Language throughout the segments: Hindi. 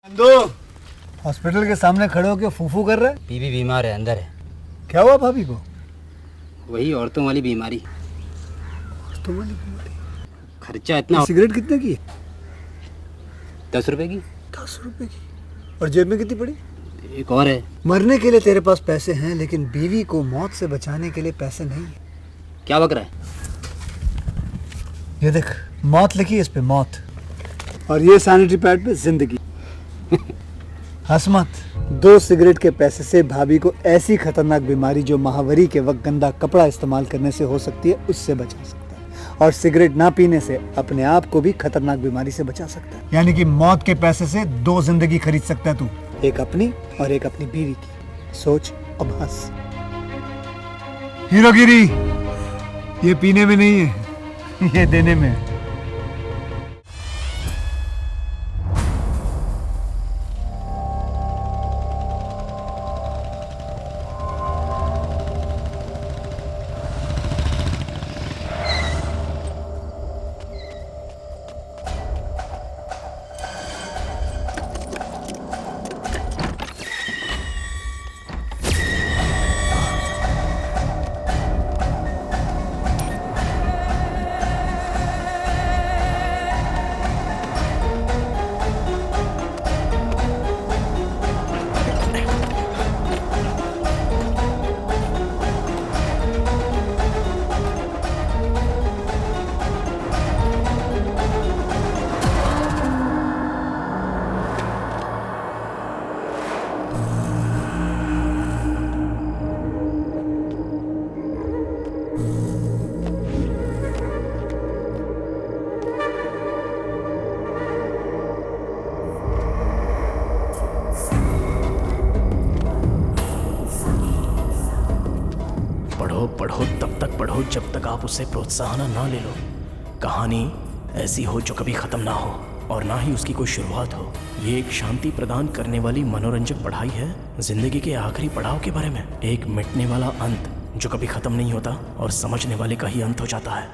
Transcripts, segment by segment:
दो हॉस्पिटल के सामने खड़े होकर फूफू कर रहा है। बीवी बीमार है, अंदर है। क्या हुआ भाभी को? वही औरतों वाली बीमारी। औरतों वाली बीमारी? खर्चा इतना। सिगरेट कितने की? 10 रुपए की। 10 रुपए की? और जेब में कितनी पड़ी? एक और है। मरने के लिए तेरे पास पैसे हैं, लेकिन बीवी को मौत से बचाने के लिए पैसे नहीं है। क्या बक रहा है? ये देख, मौत लिखी है इस पे, मौत। और ये सैनिटरी पैड पे जिंदगी। हंस मत। 2 सिगरेट के पैसे से भाभी को ऐसी खतरनाक बीमारी जो महावरी के वक्त गंदा कपड़ा इस्तेमाल करने से हो सकती है, उससे बचा सकता है। और सिगरेट ना पीने से अपने आप को भी खतरनाक बीमारी से बचा सकता है। यानी कि मौत के पैसे से 2 जिंदगी खरीद सकता है तू, एक अपनी और एक अपनी बीवी की। सोच अब हंस। हीरोगिरी ये पीने में नहीं है, ये देने में है। पढ़ो तब तक पढ़ो जब तक आप उससे प्रोत्साहन ना ले लो। कहानी ऐसी हो जो कभी खत्म ना हो और ना ही उसकी कोई शुरुआत हो। ये एक शांति प्रदान करने वाली मनोरंजक पढ़ाई है जिंदगी के आखिरी पड़ाव के बारे में। एक मिटने वाला अंत जो कभी खत्म नहीं होता और समझने वाले का ही अंत हो जाता है।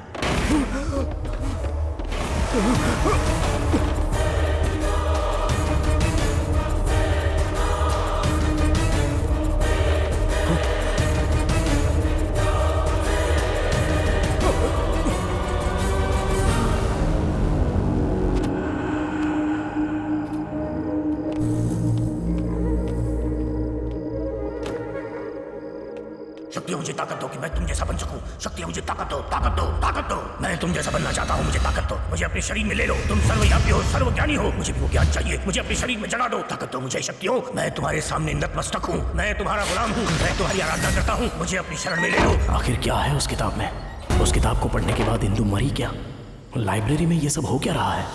शक्ति मुझे ताकत दो कि मैं तुम जैसा बन सकूं। शक्ति मुझे ताकत दो, ताकत दो, ताकत दो। मैं तुम जैसा बनना चाहता हूं, मुझे ताकत दो। मुझे अपने शरीर में ले लो। तुम सर्वव्यापी हो, सर्वज्ञानी हो। मुझे भी वो ज्ञान चाहिए। मुझे अपने शरीर में जगा दो। ताकत दो मुझे, शक्ति हो। मैं तुम्हारे सामने नतमस्तक हूं। मैं तुम्हारा गुलाम हूं। मैं तुम्हारी आराधना करता हूं। मुझे अपनी शरण में ले लो। आखिर क्या है उस किताब में? उस किताब को पढ़ने के बाद इंदु मरी क्या? लाइब्रेरी में ये सब हो क्या रहा है?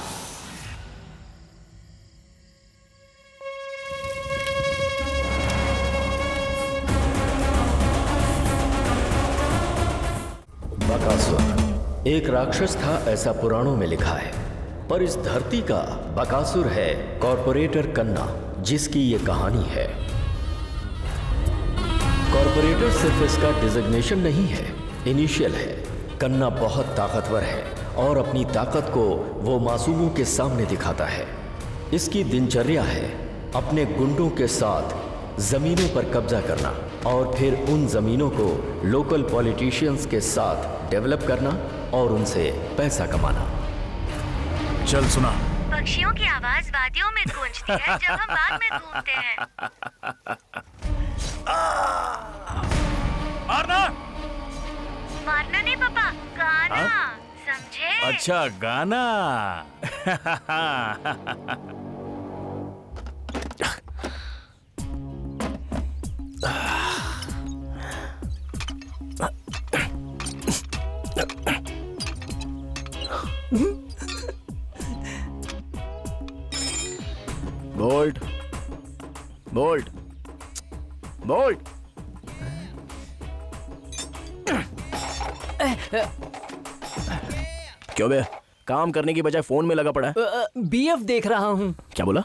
बकासुर एक राक्षस था, ऐसा पुराणों में लिखा है। पर इस धरती का बकासुर है कॉर्पोरेटर कन्ना, जिसकी ये कहानी है। कॉर्पोरेटर सिर्फ इसका डिजिग्नेशन नहीं है, इनिशियल है। कन्ना बहुत ताकतवर है और अपनी ताकत को वो मासूमों के सामने दिखाता है। इसकी दिनचर्या है अपने गुंडों के साथ जमीनों पर कब्जा करना और फिर उन जमीनों को लोकल पॉलिटिशियंस के साथ डेवलप करना और उनसे पैसा कमाना। चल सुना। पक्षियों की आवाज वादियों में गूंजती है जब हम बाग में घूमते हैं। मारना? मारना नहीं पापा, गाना। समझे? अच्छा, गाना। Bolt, bolt, bolt. क्यों बे? काम करने की बजाय फोन में लगा पड़ा है। बीएफ देख रहा हूँ। क्या बोला?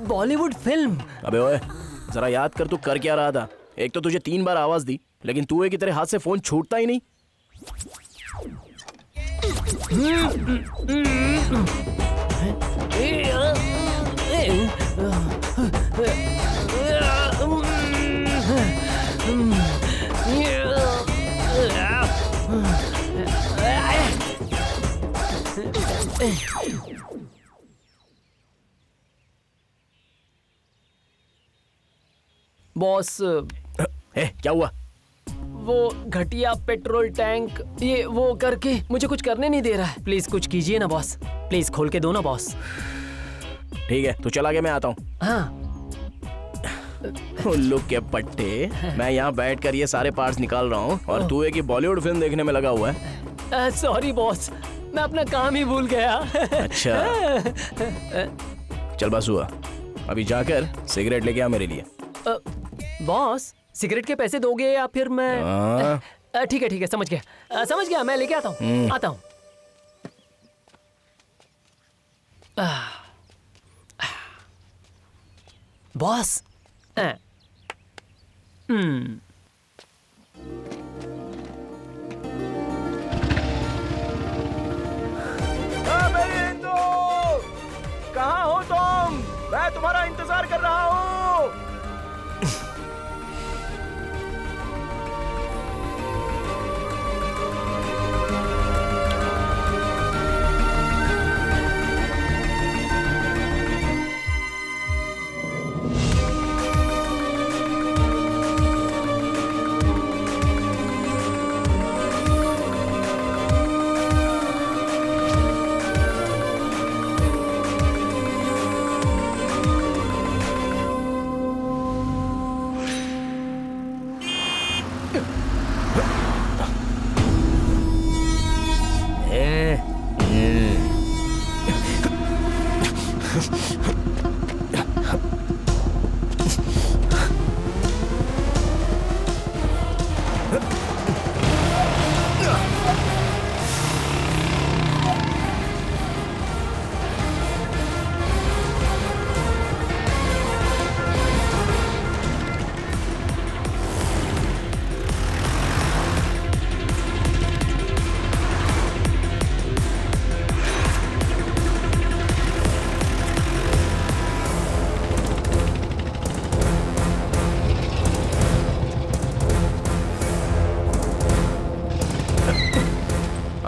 बॉलीवुड फिल्म। अबे ओए, जरा याद कर तू कर क्या रहा था। एक तो तुझे 3 बार आवाज दी, लेकिन तू एक की तरह हाथ से फोन छूटता ही नहीं। बॉस, क्या हुआ? वो घटिया पेट्रोल टैंक ये वो करके मुझे कुछ करने नहीं दे रहा है। प्लीज कुछ कीजिए ना बॉस, प्लीज खोल के दो ना बॉस। ठीक है, तू चला गया, मैं आता हूँ। हाँ उल्लू के पट्टे, मैं यहाँ बैठकर ये सारे पार्ट्स निकाल रहा हूँ और तू एक ही बॉलीवुड फिल्म देखने में लगा हुआ है। सॉरी बॉस, मैं अपना काम ही भूल गया। अच्छा चल बसुआ, अभी जाकर सिगरेट लेके आ मेरे लिए। बॉस, सिगरेट के पैसे दोगे या फिर मैं? ठीक है समझ गया, मैं लेके आता हूँ, आता हूँ। बॉस, कहाँ हो तुम? मैं तुम्हारा इंतजार कर रहा हूँ।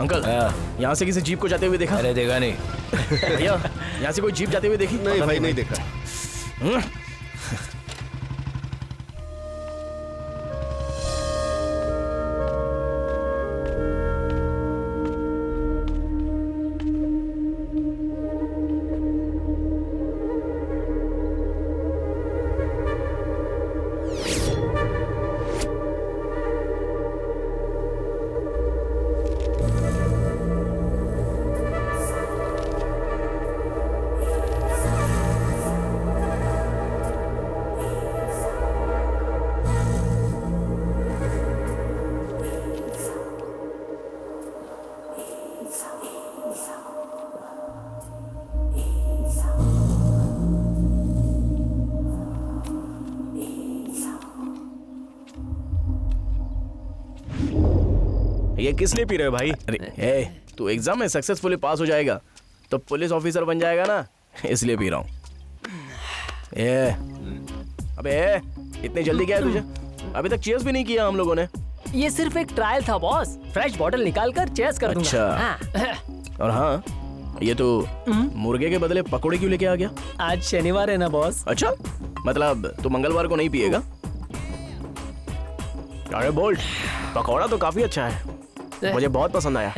अंकल, यहाँ से किसी जीप को जाते हुए देखा? अरे देखा नहीं। भैया, यहाँ से कोई जीप जाते हुए देखी? नहीं भाई, नहीं देखा। ये किस लिए पी रहे हो भाई? अरे तू एग्जाम में सक्सेसफुली पास हो जाएगा तो पुलिस ऑफिसर बन जाएगा ना, इसलिए पी रहा हूँ। अबे इतनी जल्दी क्या है तुझे? अभी तक चीयर्स भी नहीं किया हम लोगों ने। ये सिर्फ एक ट्रायल था बॉस, फ्रेश बॉटल निकाल कर चेस कर दूंगा। अच्छा। हाँ। और हाँ, ये तो मुर्गे के बदले पकोड़े क्यों लेके आ गया? आज शनिवार है ना बॉस। अच्छा, मतलब तू मंगलवार को नहीं पिएगा? अरे बोल्ट, पकौड़ा तो काफी अच्छा है, मुझे बहुत पसंद आया।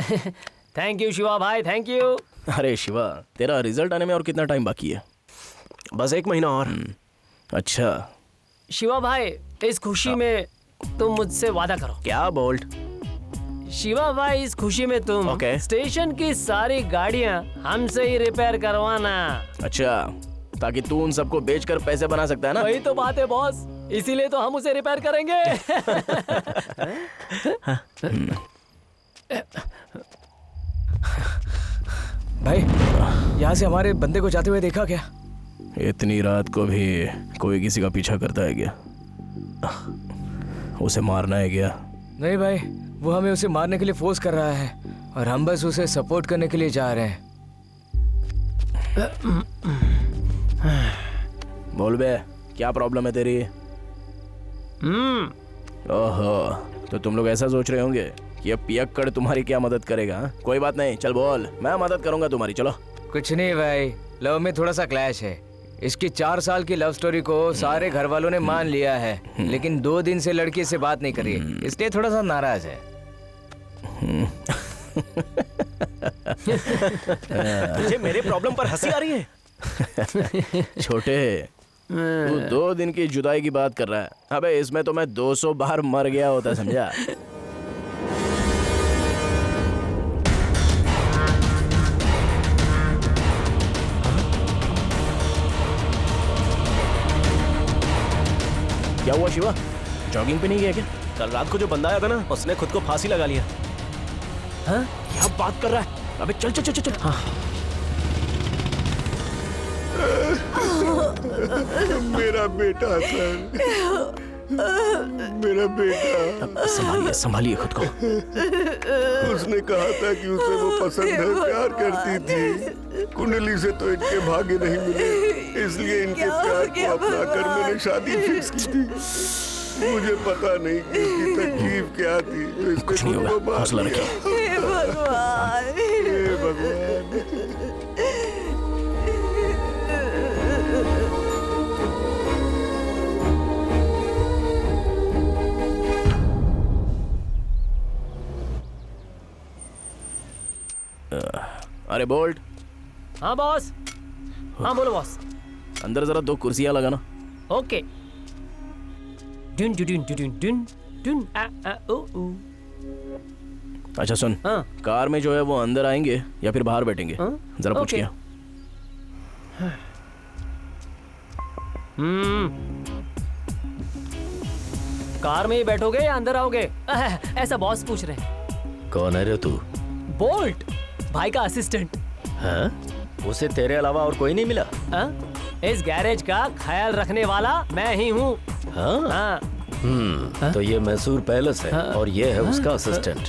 थैंक यू शिवा भाई, थैंक यू। अरे शिवा, तेरा रिजल्ट आने में और कितना टाइम बाकी है? बस 1 महीना और। अच्छा शिवा भाई, इस खुशी में तुम मुझसे वादा करो। क्या बोल्ट? शिवा भाई, इस खुशी में तुम स्टेशन की सारी गाड़ियां हमसे ही रिपेयर करवाना। अच्छा, ताकि तू उन सबको बेचकर पैसे बना सकता है ना? वही तो बात है बॉस, इसीलिए तो हम उसे रिपेयर करेंगे। भाई, यहाँ से हमारे बंदे को जाते हुए देखा क्या? इतनी रात को भी कोई किसी का पीछा करता है क्या? उसे मारना है क्या? नहीं भाई, वो हमें उसे मारने के लिए फोर्स कर रहा है और हम बस उसे सपोर्ट करने के लिए जा रहे हैं। बोल बे, क्या प्रॉब्लम है तेरी? ओहो, तो तुम लोग ऐसा सोच रहे होंगे ये पियक्कड़ तुम्हारी क्या मदद करेगा? हाँ? कोई बात नहीं, चल बोल, मैं मदद करूंगा तुम्हारी। चलो। कुछ नहीं भाई, लव में थोड़ा सा क्लैश है। इसकी 4 साल की लव स्टोरी को सारे घर वालों ने मान लिया है, लेकिन 2 दिन से लड़की से बात नहीं करी, इसलिए थोड़ा सा नाराज है। तुझे मेरे प्रॉब्लम पर हंसी आ रही है? छोटे, तू 2 दिन की जुदाई की बात कर रहा है। अबे इसमें तो मैं 200 बार मर गया होता, समझा? क्या हुआ शिवा? जॉगिंग पे नहीं गया क्या? कल रात को जो बंदा आया था ना, उसने खुद को फांसी लगा लिया। हाँ? क्या बात कर रहा है? अबे चल चल चल चल। हाँ। मेरा बेटा सर, मेरा बेटा। संभालिए संभालिए खुद को। उसने कहा था कि उसे वो पसंद है, प्यार करती थी। कुंडली से तो इनके भाग्य नहीं मिले, इसलिए इनके प्यार को अपना कर मैंने शादी फिक्स की थी। मुझे पता नहीं कि इसकी तकलीफ क्या थी, तो इसने कुछ नहीं होगा, हौसला रखिए। हे भगवान, हे भगवान। अरे बोल्ट। हाँ बॉस। हाँ बोलो बॉस। अंदर जरा 2 कुर्सियां लगाना। ओके। डुन डुन डुन डुन डुन आ आ ओ ओ। अच्छा सुन, हाँ। कार में जो है वो अंदर आएंगे या फिर बाहर बैठेंगे? हाँ? जरा पूछ ओके। क्या। कार में ही बैठोगे या अंदर आओगे? ऐसा बॉस पूछ रहे हैं। कौन है रे तू? बोल्ट, भाई का असिस्टेंट। हाँ? उसे तेरे अलावा और कोई नहीं मिला? हाँ? इस गैरेज का ख्याल रखने वाला मैं ही हूँ। हाँ? हाँ। तो ये मैसूर पैलेस है और ये है उसका असिस्टेंट।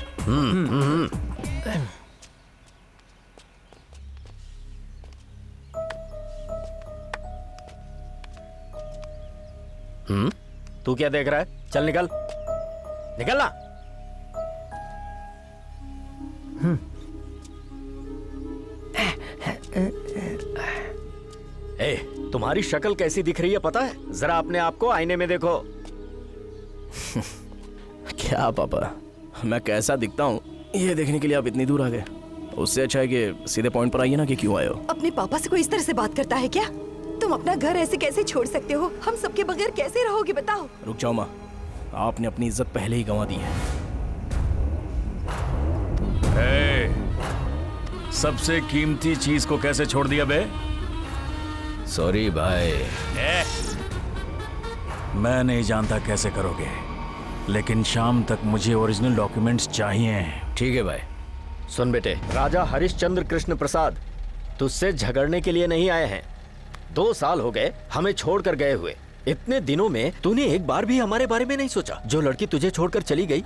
तू क्या देख रहा है? चल निकल, निकल ना। ए, तुम्हारी शक्ल कैसी दिख रही है पता है? जरा अपने आप को आईने में देखो। क्या पापा, मैं कैसा दिखता हूँ ये देखने के लिए आप इतनी दूर आ गए? उससे अच्छा है कि सीधे पॉइंट पर आइए ना कि क्यों आए हो। अपने पापा से कोई इस तरह से बात करता है क्या? तुम अपना घर ऐसे कैसे छोड़ सकते हो? हम सबके बगैर कैसे रहोगे बताओ? रुक जाओ माँ, आपने अपनी इज्जत पहले ही गंवा दी है। सबसे कीमती चीज को कैसे छोड़ दिया बे? सॉरी भाई। मैं नहीं जानता कैसे करोगे, लेकिन शाम तक मुझे ओरिजिनल डॉक्यूमेंट्स चाहिए। ठीक है भाई। सुन बेटे, राजा हरिश्चंद्र कृष्ण प्रसाद तुझसे झगड़ने के लिए नहीं आए हैं। 2 साल हो गए हमें छोड़कर गए हुए। इतने दिनों में तूने एक बार भी हमारे बारे में नहीं सोचा। जो लड़की तुझे छोड़कर चली गई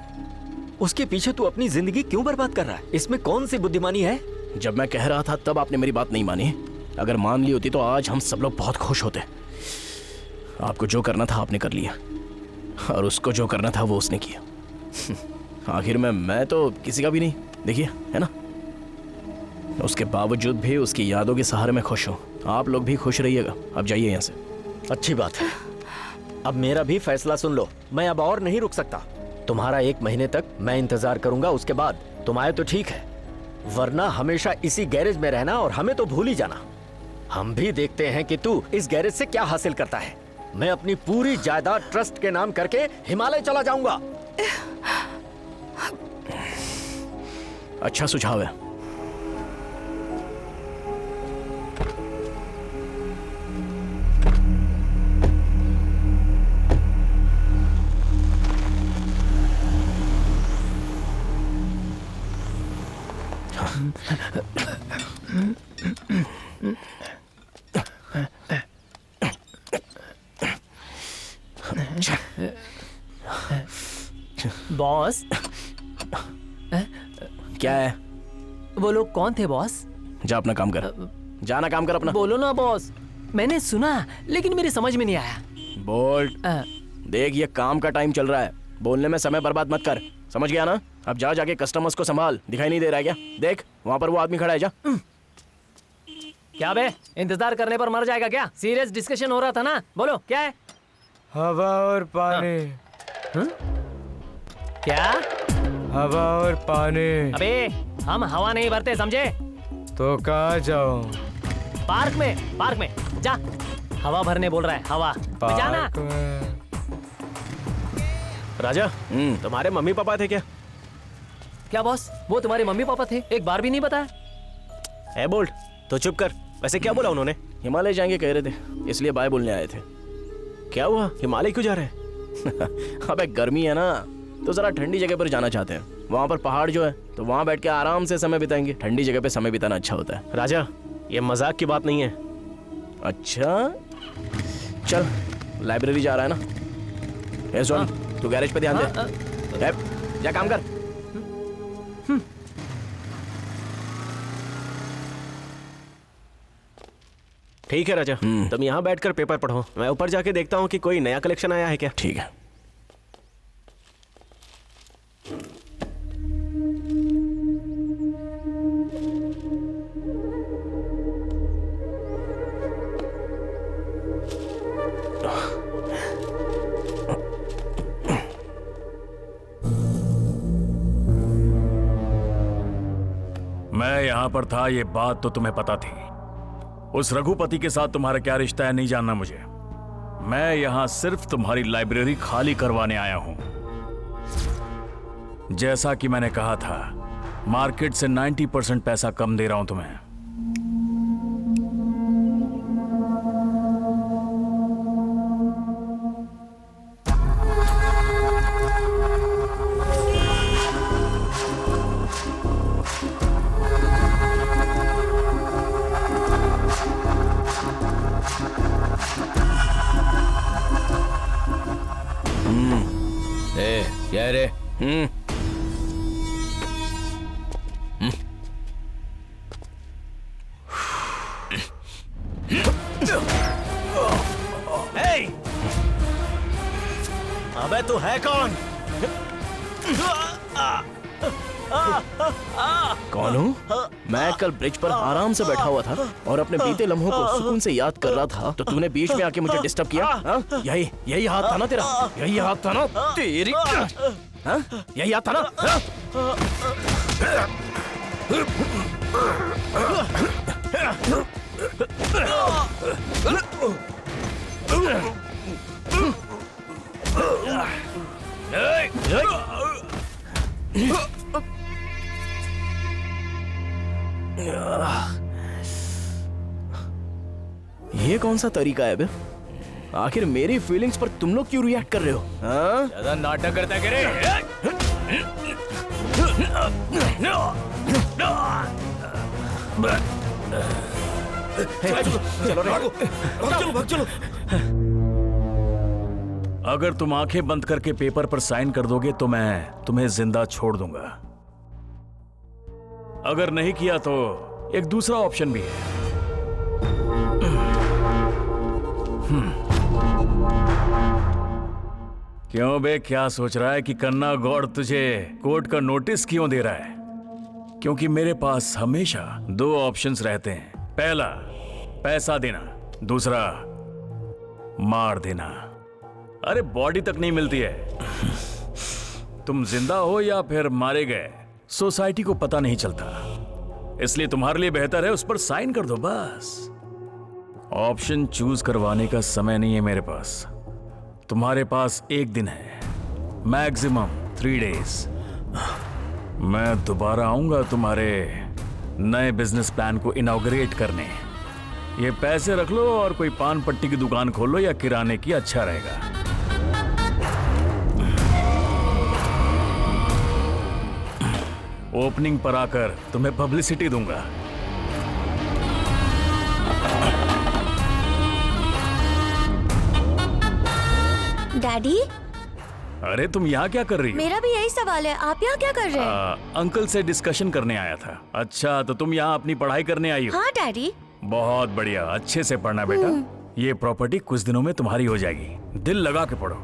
उसके पीछे तू अपनी जिंदगी क्यों बर्बाद कर रहा है? इसमें कौन सी बुद्धिमानी है? जब मैं कह रहा था तब आपने मेरी बात नहीं मानी। अगर मान ली होती तो आज हम सब लोग बहुत खुश होते। आपको जो करना था आपने कर लिया, और उसको जो करना था वो उसने किया। आखिर में मैं तो किसी का भी नहीं, देखिए है ना। उसके बावजूद भी उसकी यादों के सहारे में खुश हूँ। आप लोग भी खुश रहिएगा। अब जाइए यहाँ से। अच्छी बात है। अब मेरा भी फैसला सुन लो, मैं अब और नहीं रुक सकता। तुम्हारा 1 महीने तक मैं इंतजार करूंगा, उसके बाद तुम आए तो ठीक है, वरना हमेशा इसी गैरेज में रहना और हमें तो भूल ही जाना। हम भी देखते हैं कि तू इस गैरेज से क्या हासिल करता है। मैं अपनी पूरी जायदाद ट्रस्ट के नाम करके हिमालय चला जाऊंगा। अच्छा सुझाव है। बॉस, क्या है? वो लोग कौन थे बॉस? जा अपना काम कर, जाना काम कर अपना। बोलो ना बॉस, मैंने सुना लेकिन मेरी समझ में नहीं आया। बोल्ट, देख ये काम का टाइम चल रहा है, बोलने में समय बर्बाद मत कर। समझ गया ना? अब जा जाके कस्टमर्स को संभाल। दिखाई नहीं दे रहा है क्या? देख वहां पर वो आदमी खड़ा है, जा। क्या बे, इंतजार करने पर मर जाएगा क्या? सीरियस डिस्कशन हो रहा था ना, बोलो क्या है? हवा और पानी। क्या? हवा और पानी। अबे हम हवा नहीं भरते, समझे? तो कहाँ जाऊं? पार्क में जा। हवा भरने बोल रहा है, हवा में जाना। राजा, तुम्हारे मम्मी पापा थे क्या? क्या बॉस, वो तुम्हारे मम्मी पापा थे? एक बार भी नहीं बताया। ए बोल्ट, तो चुप कर। वैसे क्या बोला उन्होंने? हिमालय जाएंगे कह रहे थे, इसलिए बाय बोलने आए थे। क्या हुआ, हिमालय क्यों जा रहे हैं? अबे गर्मी है ना, तो जरा ठंडी जगह पर जाना चाहते हैं। वहाँ पर पहाड़ जो है, तो वहाँ बैठ के आराम से समय बिताएंगे। ठंडी जगह पे समय बिताना अच्छा होता है। राजा, ये मजाक की बात नहीं है। अच्छा चल, लाइब्रेरी जा रहा है ना? ए सुन, तू गैरेज पे ध्यान दे। जा काम कर। ठीक है राजा, तुम यहाँ बैठकर पेपर पढ़ो। मैं ऊपर जाके देखता हूँ कि कोई नया कलेक्शन आया है क्या। ठीक है। मैं यहां पर था, ये बात तो तुम्हें पता थी। उस रघुपति के साथ तुम्हारा क्या रिश्ता है नहीं जानना मुझे। मैं यहां सिर्फ तुम्हारी लाइब्रेरी खाली करवाने आया हूं। जैसा कि मैंने कहा था, मार्केट से 90% पैसा कम दे रहा हूं तुम्हें। क्या रे? अबे तू है कौन? कौन हूँ? मैं कल ब्रिज पर आराम से बैठा हुआ था और अपने बीते लम्हों को सुकून से याद कर रहा था, तो तूने बीच में आके मुझे डिस्टर्ब किया। यही हाथ था ना तेरा? यही हाथ था ना तेरी? यही हाथ था ना? ये कौन सा तरीका है बे? आखिर मेरी फीलिंग्स पर तुम लोग क्यों रिएक्ट कर रहे हो? ज्यादा नाटक करता है क्या रे? चलो भाग चलो। अगर तुम आंखें बंद करके पेपर पर साइन कर दोगे तो मैं तुम्हें जिंदा छोड़ दूंगा। अगर नहीं किया तो एक दूसरा ऑप्शन भी है। क्यों बे, क्या सोच रहा है कि कन्ना गौड़ तुझे कोर्ट का नोटिस क्यों दे रहा है? क्योंकि मेरे पास हमेशा दो ऑप्शंस रहते हैं। पहला, पैसा देना। दूसरा, मार देना। अरे बॉडी तक नहीं मिलती है। तुम जिंदा हो या फिर मारे गए, सोसाइटी को पता नहीं चलता। इसलिए तुम्हारे लिए बेहतर है उस पर साइन कर दो बस। ऑप्शन चूज करवाने का समय नहीं है मेरे पास। तुम्हारे पास एक दिन है, मैक्सिमम 3 डेज। मैं दोबारा आऊंगा तुम्हारे नए बिजनेस प्लान को इनॉग्रेट करने। ये पैसे रख लो और कोई पान पट्टी की दुकान खोल लो या किराने की, अच्छा रहेगा। ओपनिंग पर आकर तुम्हें पब्लिसिटी दूंगा। डैडी, अरे तुम यहाँ क्या कर रही हो? मेरा भी यही सवाल है, आप यहाँ क्या कर रहे हैं? अंकल से डिस्कशन करने आया था। अच्छा, तो तुम यहाँ अपनी पढ़ाई करने आई हो? हाँ डैडी। बहुत बढ़िया, अच्छे से पढ़ना बेटा। ये प्रॉपर्टी कुछ दिनों में तुम्हारी हो जाएगी। दिल लगा के पढ़ो।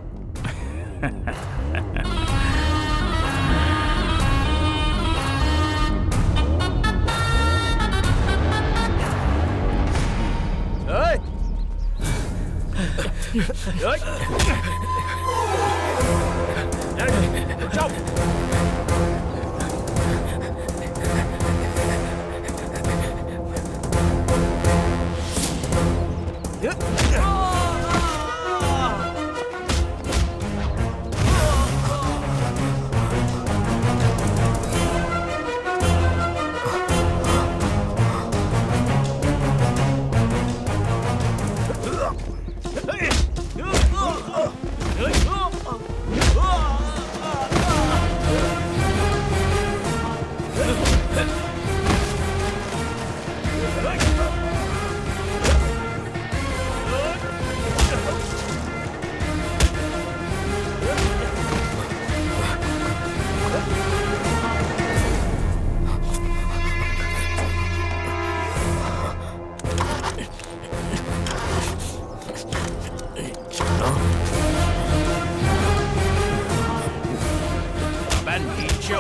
नीचे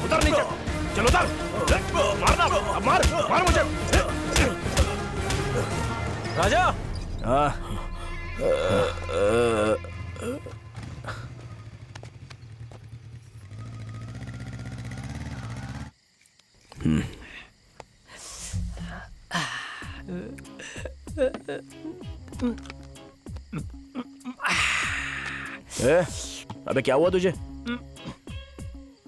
उतर नीचे, चलो उतर, मारना, अब मार मुझे। राजा। हाँ। अबे क्या हुआ तुझे?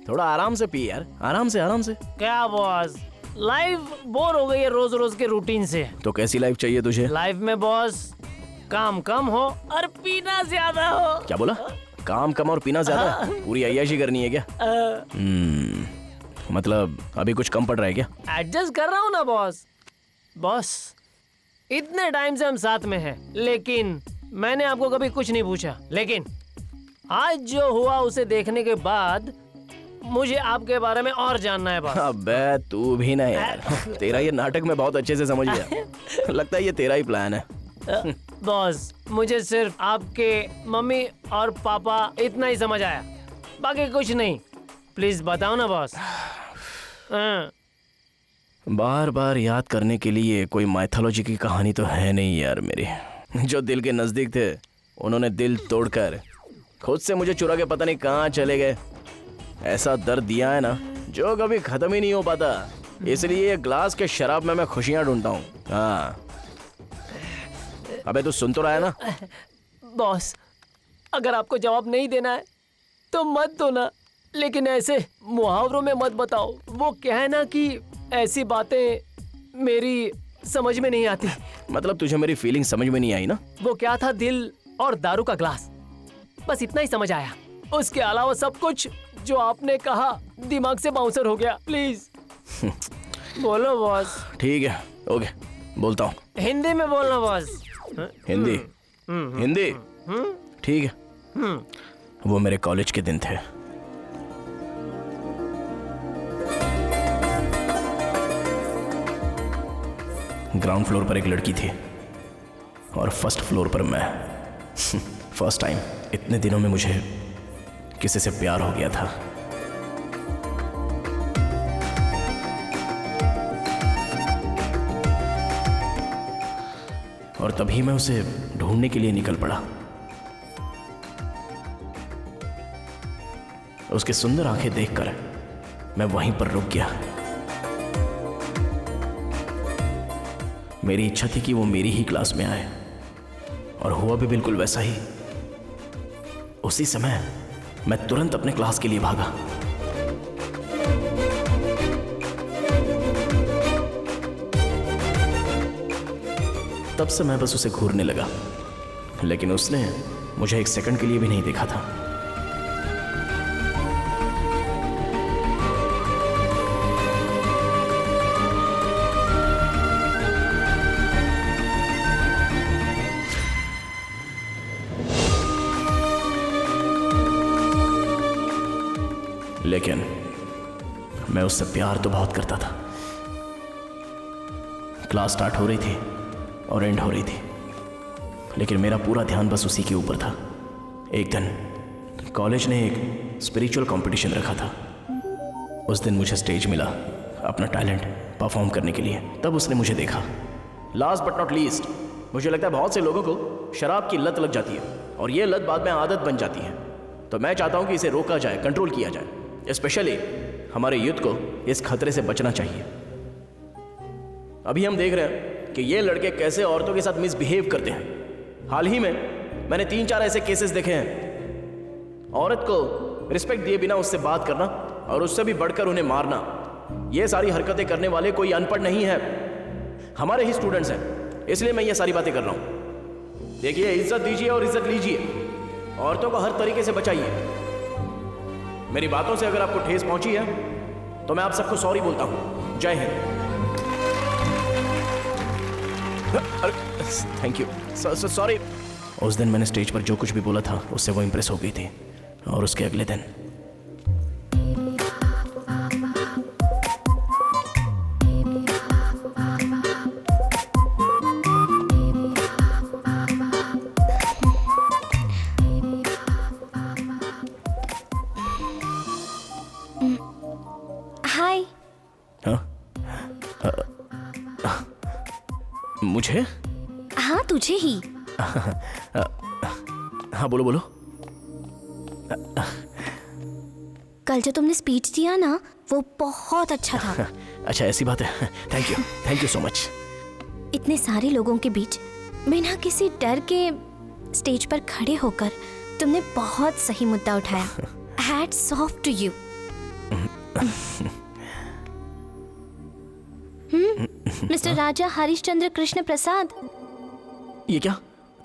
थोड़ा आराम से पी यार, आराम से। क्या बॉस, लाइफ बोर हो गई है रोज रोज के रूटीन से। तो कैसी लाइफ चाहिए तुझे? लाइफ में बॉस काम कम हो और पीना ज्यादा हो। क्या बोला? काम कम और पीना ज्यादा? पूरी अय्याशी करनी है क्या? मतलब अभी कुछ कम पड़ रहा है क्या? एडजस्ट कर रहा हूँ ना बॉस। इतने टाइम से हम साथ में हैं, लेकिन मैंने आपको कभी कुछ नहीं पूछा। लेकिन आज जो हुआ उसे देखने के बाद मुझे आपके बारे में और जानना है बॉस। अबे तू भी ना यार, तेरा ये नाटक मैं बहुत अच्छे से समझ गया। लगता है ये तेरा ही प्लान है। बॉस मुझे सिर्फ आपके मम्मी और पापा इतना ही समझ आया, बाकी कुछ नहीं। प्लीज बताओ ना बॉस। बार बार याद करने के लिए कोई माइथोलॉजी की कहानी तो है नहीं यार मेरी। जो दिल के नजदीक थे उन्होंने दिल तोड़कर खुद से मुझे चुरा के पता नहीं कहाँ चले गए। ऐसा दर्द दिया है ना जो कभी खत्म ही नहीं हो पाता। इसलिए ये ग्लास के शराब में मैं खुशियां ढूंढता हूँ। हाँ अबे तू सुन तो रहा है ना? बॉस अगर आपको जवाब नहीं देना है तो मत दो ना, लेकिन ऐसे मुहावरों में मत बताओ। वो क्या है ना कि ऐसी बातें मेरी समझ में नहीं आती। मतलब तुझे मेरी फीलिंग समझ में नहीं आई ना? वो क्या था, दिल और दारू का ग्लास, बस इतना ही समझ आया। उसके अलावा सब कुछ जो आपने कहा दिमाग से बाउंसर हो गया। प्लीज बोलो बॉस। ठीक है ओके बोलता हूँ। हिंदी में बोलना बॉस। हिंदी? हिंदी ठीक है। वो मेरे कॉलेज के दिन थे। ग्राउंड फ्लोर पर एक लड़की थी और फर्स्ट फ्लोर पर मैं। फर्स्ट टाइम इतने दिनों में मुझे किसी से प्यार हो गया था। और तभी मैं उसे ढूंढने के लिए निकल पड़ा। उसकी सुंदर आंखें देखकर मैं वहीं पर रुक गया। मेरी इच्छा थी कि वो मेरी ही क्लास में आए, और हुआ भी बिल्कुल वैसा ही। उसी समय मैं तुरंत अपने क्लास के लिए भागा। तब से मैं बस उसे घूरने लगा, लेकिन उसने मुझे एक सेकंड के लिए भी नहीं देखा था। लेकिन मैं उससे प्यार तो बहुत करता था। क्लास स्टार्ट हो रही थी और एंड हो रही थी, लेकिन मेरा पूरा ध्यान बस उसी के ऊपर था। एक दिन कॉलेज ने एक स्पिरिचुअल कंपटीशन रखा था। उस दिन मुझे स्टेज मिला अपना टैलेंट परफॉर्म करने के लिए। तब उसने मुझे देखा। लास्ट बट नॉट लीस्ट मुझे लगता है बहुत से लोगों को शराब की लत लग जाती है और ये लत बाद में आदत बन जाती है। तो मैं चाहता हूं कि इसे रोका जाए, कंट्रोल किया जाए। स्पेशली हमारे यूथ को इस खतरे से बचना चाहिए। अभी हम देख रहे हैं कि ये लड़के कैसे औरतों के साथ मिसबिहेव करते हैं। हाल ही में मैंने 3-4 ऐसे केसेस देखे हैं। औरत को रिस्पेक्ट दिए बिना उससे बात करना और उससे भी बढ़कर उन्हें मारना, ये सारी हरकतें करने वाले कोई अनपढ़ नहीं है, हमारे ही स्टूडेंट्स हैं। इसलिए मैं ये सारी बातें कर रहा हूं। देखिए, इज्जत दीजिए और इज्जत लीजिए। औरतों को हर तरीके से बचाइए। मेरी बातों से अगर आपको ठेस पहुंची है तो मैं आप सबको सॉरी बोलता हूं। जय हिंद। Thank you, sorry. उस दिन मैंने स्टेज पर जो कुछ भी बोला था उससे वो इंप्रेस हो गई थी और उसके अगले दिन हाय। मुझे? हाँ, तुझे ही। हाँ, बोलो बोलो। कल जो तुमने स्पीच दिया ना, वो बहुत अच्छा था। अच्छा, ऐसी बात है। Thank you so much. इतने सारे लोगों के बीच बिना किसी डर के स्टेज पर खड़े होकर तुमने बहुत सही मुद्दा उठाया। Hats off to you. Mister Raja Harishchandra Krishna Prasad. ये क्या,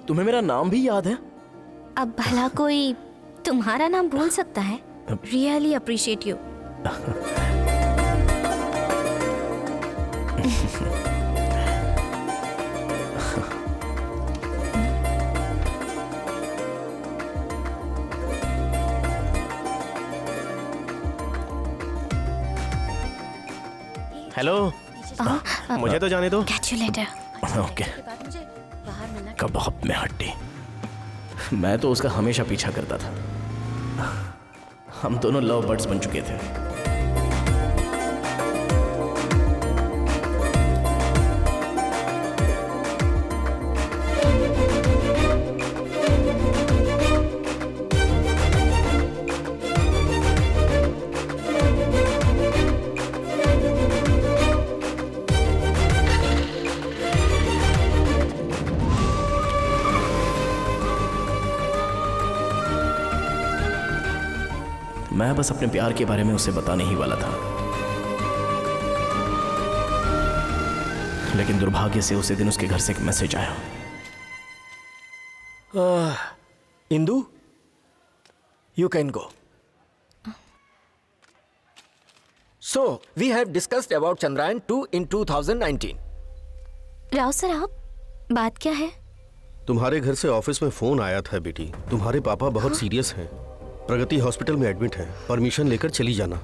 तुम्हें मेरा नाम भी याद है? अब भला कोई तुम्हारा नाम भूल सकता है? Really appreciate you. हेलो, मुझे तो जाने दो। Catch you later. ओके। कबाब में हड्डी। मैं तो उसका हमेशा पीछा करता था। हम दोनों लव बर्ड्स बन चुके थे। मैं बस अपने प्यार के बारे में उसे बताने ही वाला था, लेकिन दुर्भाग्य से उसी दिन उसके घर से एक मैसेज आया। Indu, you can go. So, we have discussed about Chandrayaan 2 in 2019. Rao sir, आप बात क्या है? तुम्हारे घर से ऑफिस में फोन आया था बेटी। तुम्हारे पापा बहुत सीरियस हैं, प्रगति हॉस्पिटल में एडमिट हैं। परमिशन लेकर चली जाना।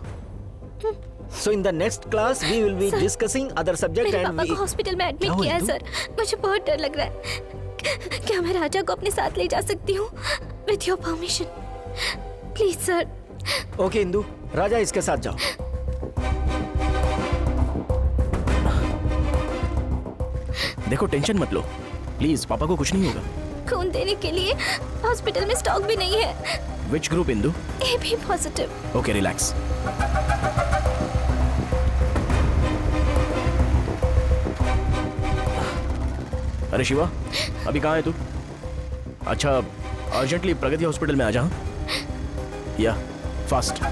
So in the next class we will be discussing other subject मेरे and पापा we. को हॉस्पिटल में एडमिट किया है सर। मुझे बहुत डर लग रहा है। क्या मैं राजा को अपने साथ ले जा सकती हूँ? With your permission, please sir. Okay Indu, Raja इसके साथ जाओ। देखो, टेंशन मत लो प्लीज, पापा को कुछ नहीं होगा। खून देने के लिए हॉस्पिटल में स्टॉक भी नहीं है। Which group Indu? A B positive. Okay, relax. अरे शिवा, अभी कहाँ है तू? अच्छा, अर्जेंटली प्रगति हॉस्पिटल में आ जा। या फास्ट।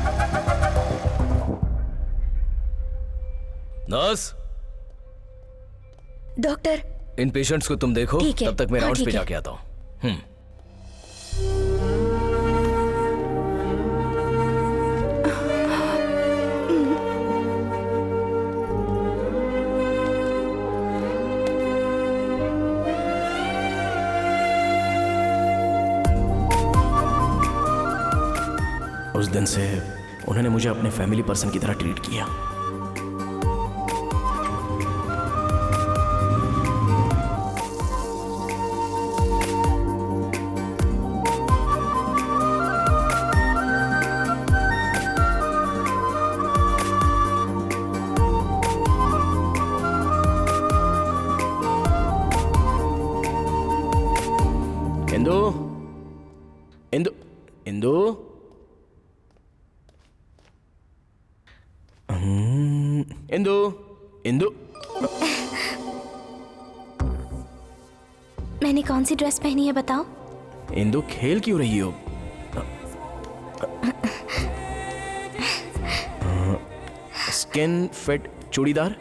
नर्स, डॉक्टर, इन पेशेंट्स को तुम देखो, ठीक है। तब तक मैं हाँ, राउंड्स पे ठीक है। जाके आता हूँ। उस दिन से उन्होंने मुझे अपने फैमिली पर्सन की तरह ट्रीट किया। इंदु, इंदु, इंदु। इंदु, इंदु। मैंने कौन सी ड्रेस पहनी है बताओ? इंदु खेल क्यों रही हो? Skin fit churidar?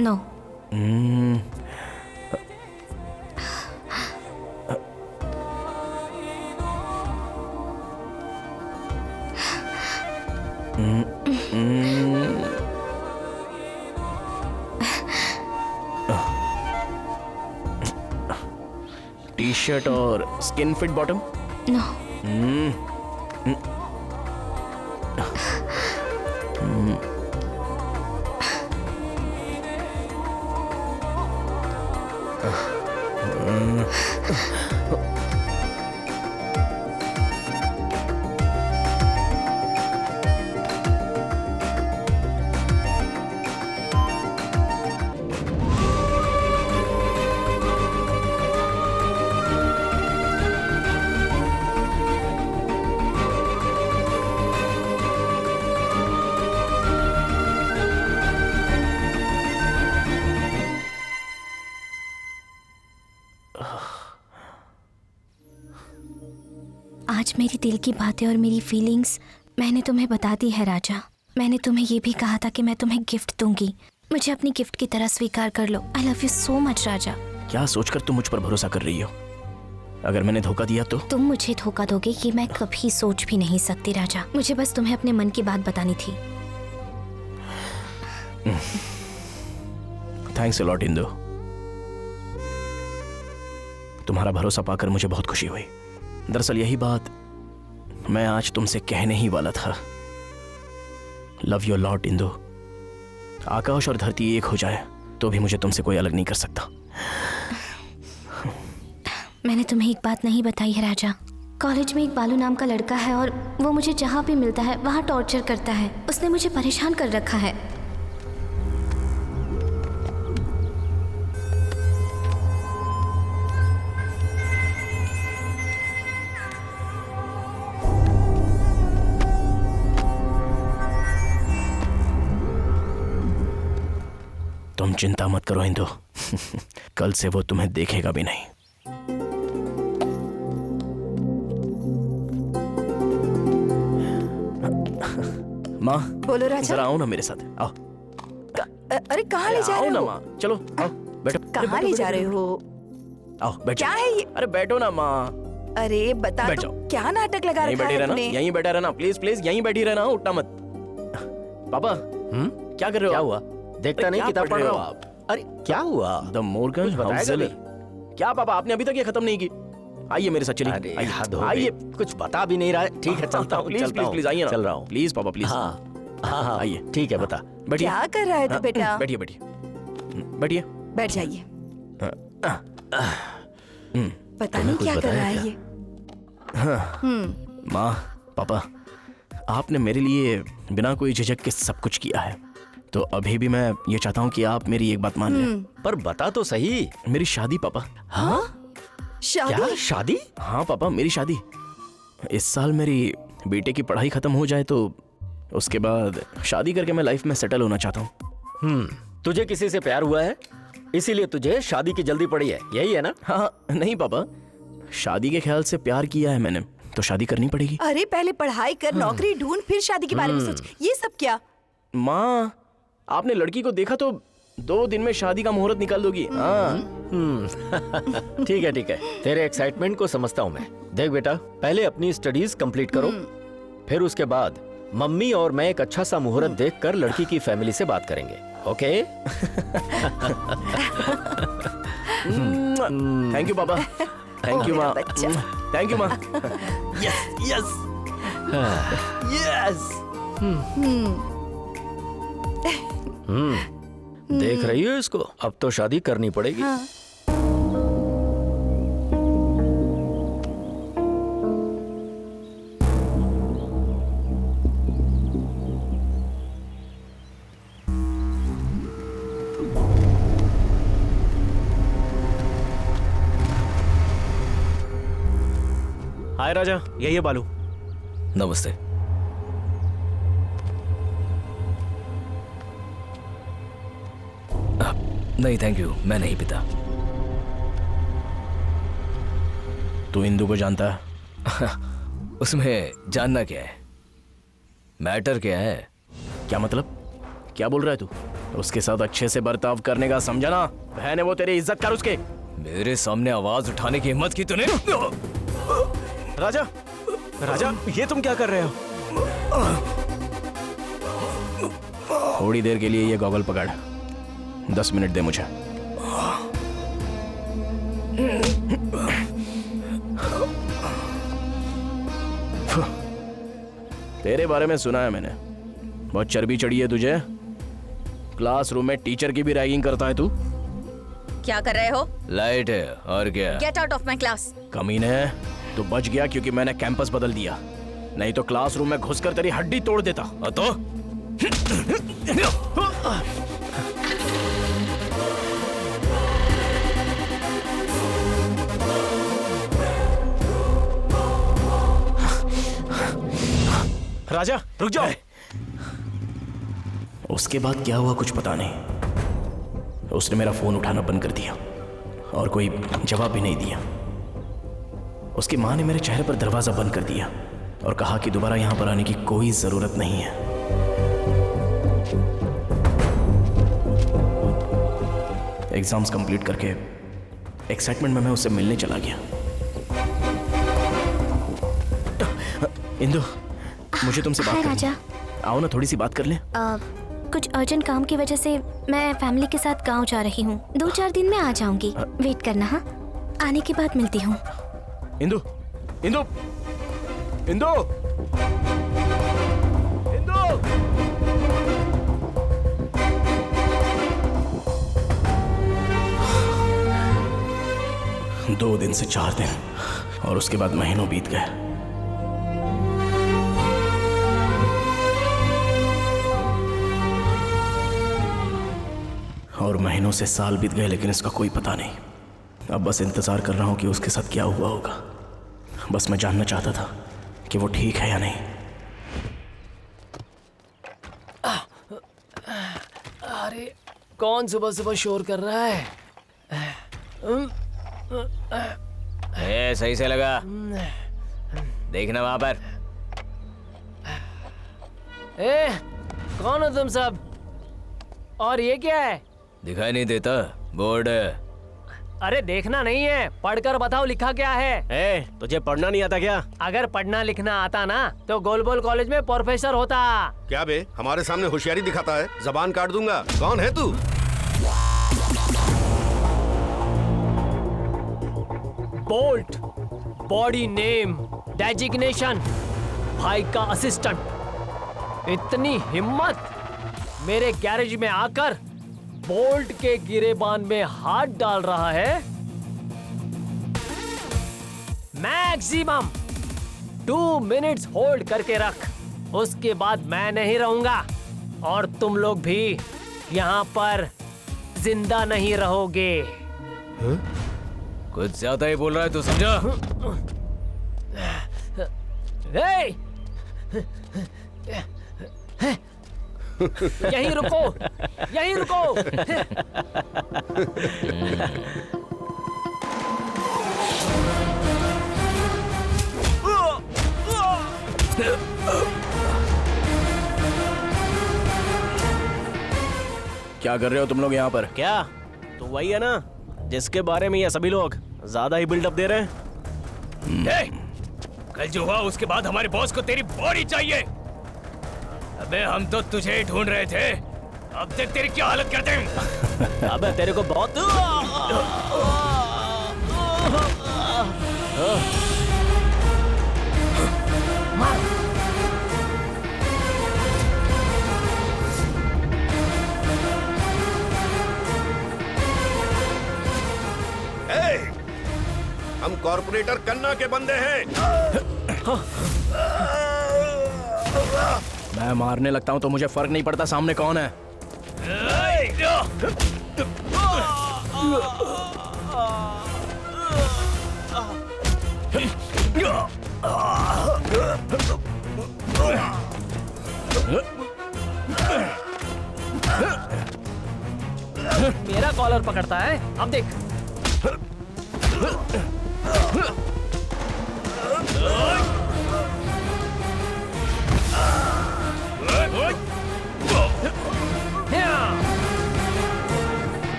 No. T shirt और स्किन फिट बॉटम? नो। आज मेरी दिल की बातें और मेरी फीलिंग्स मैंने तुम्हें बता दी है राजा। मैंने तुम्हें ये भी कहा था कि मैं तुम्हें गिफ्ट दूंगी। मुझे अपनी गिफ्ट की तरह स्वीकार कर लो। I love you so much Raja. क्या सोचकर तुम मुझ पर भरोसा कर रही हो? अगर मैंने धोखा दिया तो? तुम मुझे धोखा दोगे ये मैं कभी सोच भी नहीं सकती राजा। मुझे बस तुम्हें अपने मन की बात बतानी थी। Thanks a lot Indu. तुम्हारा भरोसा पाकर मुझे बहुत खुशी हुई। दरअसल यही बात मैं आज तुमसे कहने ही वाला था। Love you lot Indu. आकाश और धरती एक हो जाए तो भी मुझे तुमसे कोई अलग नहीं कर सकता। मैंने तुम्हें एक बात नहीं बताई है राजा। कॉलेज में एक बालू नाम का लड़का है और वो मुझे जहाँ भी मिलता है वहाँ टॉर्चर करता है। उसने मुझे परेशान कर रखा है। तुम चिंता मत करो इंदु। कल से वो तुम्हें देखेगा भी नहीं। माँ बोलो राजा। जरा आओ ना मेरे साथ। आओ। अरे कहाँ ले जा रहे आओ ना हो? माँ, चलो आओ बैठो। कहाँ ले जा रहे हो? आओ बैठो। क्या है ये? अरे बैठो ना माँ। अरे बता बैठ तो जाओ। क्या नाटक लगा यहीं रखा बैठे है रहना, तूने? यहीं बैठा रहना, प्लीज प्लीज यहीं बैठी रहना, उठना मत। पापा क्या कर रहे हो? क्या आप? हुआ? देखता अरे नहीं क्या किताब पढ़ रहे हो आप? अरे क्या हुआ? द मोर्गन कुछ बताएगा हाउसल। नहीं? क्या पापा आपने अभी तक ये खत्म नहीं की? आइए मेरे साथ चलिए। अरे आइए, हद हो गई। आइए। कुछ बता भी नहीं रहा है। ठीक है चलता हूँ, प्लीज प्लीज प्लीज आइए ना। चल रहा हूँ। प्लीज पापा प्लीज। हाँ हाँ हाँ आइए। ठीक है बता। बैठिए। क्या कर रहा है तू बेटा? बैठिए बैठिए बैठिए। बैठ जाइए। पता नहीं क्या कर रहा है ये। माँ पापा आपने मेरे लिए बिना कोई झिझक के सब कुछ किया है, तो अभी भी मैं ये चाहता हूँ कि आप मेरी एक बात मान लें। पर बता तो सही। मेरी शादी पापा। हाँ? शादी? क्या शादी? हाँ पापा मेरी शादी। इस साल मेरी बेटे की पढ़ाई खत्म हो जाए तो उसके बाद शादी करके मैं लाइफ में सेटल होना चाहता हूँ। तुझे किसी से प्यार हुआ है इसीलिए तुझे शादी की जल्दी पड़ी है, यही है ना? हाँ नहीं पापा, शादी के ख्याल से प्यार किया है मैंने तो शादी करनी पड़ेगी। अरे पहले पढ़ाई कर, नौकरी ढूंढ, फिर शादी के बारे में सोच। ये सब क्या? माँ आपने लड़की को देखा तो 2 दिन में शादी का मुहूर्त निकाल दोगी। हाँ ठीक है तेरे एक्साइटमेंट को समझता हूँ मैं। देख बेटा पहले अपनी स्टडीज कंप्लीट करो, फिर उसके बाद मम्मी और मैं एक अच्छा सा मुहूर्त देखकर लड़की की फैमिली से बात करेंगे। ओके? थैंक यू पापा। थैंक यू माँ। थैंक यू माँ। Yes yes yes. देख रही हो इसको? अब तो शादी करनी पड़ेगी। हाँ। हाय राजा, यही है बालू। नमस्ते। नहीं थैंक यू, मैं नहीं पीता। तू इंदू को जानता है? उसमें जानना क्या है? मैटर क्या है? क्या मतलब? क्या बोल रहा है तू? उसके साथ अच्छे से बर्ताव करने का समझा ना? बहन है वो, तेरी इज्जत कर उसके। मेरे सामने आवाज उठाने की हिम्मत की तूने? राजा, राजा, ये तुम क्या कर रहे हो? थोड़ी देर के लिए ये गॉगल पकड़, 10 मिनट दे मुझे। तेरे बारे में सुना है मैंने, बहुत चर्बी चढ़ी है तुझे। क्लासरूम में टीचर की भी रैगिंग करता है तू। क्या कर रहे हो? लाइट है और क्या? Get out of my class. कमीने, तू बच गया क्योंकि मैंने कैंपस बदल दिया, नहीं तो क्लासरूम में घुसकर तेरी हड्डी तोड़ देता। तो राजा रुक जाओ। उसके बाद क्या हुआ कुछ पता नहीं। उसने मेरा फोन उठाना बंद कर दिया और कोई जवाब भी नहीं दिया। उसकी माँ ने मेरे चेहरे पर दरवाजा बंद कर दिया और कहा कि दोबारा यहां पर आने की कोई जरूरत नहीं है। एग्जाम्स कंप्लीट करके एक्साइटमेंट में मैं उससे मिलने चला गया। इंदु, मुझे तुमसे बात हाय करनी राजा। है। आओ ना, थोड़ी सी बात कर ले। कुछ अर्जेंट काम की वजह से मैं फैमिली के साथ गांव जा रही हूँ। 2-4 दिन में आ जाऊंगी। वेट करना। हाँ, आने के बाद मिलती हूँ। इंदु, इंदु, इंदु, इंदु। 2 दिन से 4 दिन और उसके बाद महीनों बीत गए। और महीनों से साल बीत गए, लेकिन इसका कोई पता नहीं। अब बस इंतजार कर रहा हूं कि उसके साथ क्या हुआ होगा। बस मैं जानना चाहता था कि वो ठीक है या नहीं। अरे कौन सुबह सुबह शोर कर रहा है? सही से लगा, देखना वहां पर। कौन हो तुम सब? और ये क्या है? दिखाई नहीं देता? बोर्ड है। अरे देखना नहीं है, पढ़कर बताओ लिखा क्या है। तुझे पढ़ना नहीं आता क्या? अगर पढ़ना लिखना आता ना तो गोलबोल कॉलेज में प्रोफेसर होता। क्या बे, हमारे सामने होशियारी दिखाता है? जबान काट दूंगा। कौन है तू? बोल्ट, बॉडी नेम, डेजिग्नेशन, भाई का असिस्टेंट। इतनी हिम्मत मेरे गैरेज में आकर बोल्ट के गिरेबान में हाथ डाल रहा है। मैक्सिमम 2 मिनट्स होल्ड करके रख, उसके बाद मैं नहीं रहूंगा और तुम लोग भी यहाँ पर जिंदा नहीं रहोगे। कुछ ज्यादा ही बोल रहा है तू, समझा? यहीं रुको, यहीं रुको। क्या कर रहे हो तुम लोग यहाँ पर? क्या तो वही है ना जिसके बारे में ये सभी लोग ज्यादा ही बिल्डअप दे रहे हैं। कल जो हुआ उसके बाद हमारे बॉस को तेरी बॉडी चाहिए। अबे हम तो तुझे ही ढूंढ रहे थे, अब देख तेरी क्या हालत करते हैं। अबे तेरे को बहुत हम कॉर्पोरेटर कन्ना के बंदे हैं। मैं मारने लगता हूँ तो मुझे फर्क नहीं पड़ता सामने कौन है। मेरा कॉलर पकड़ता है, अब देख।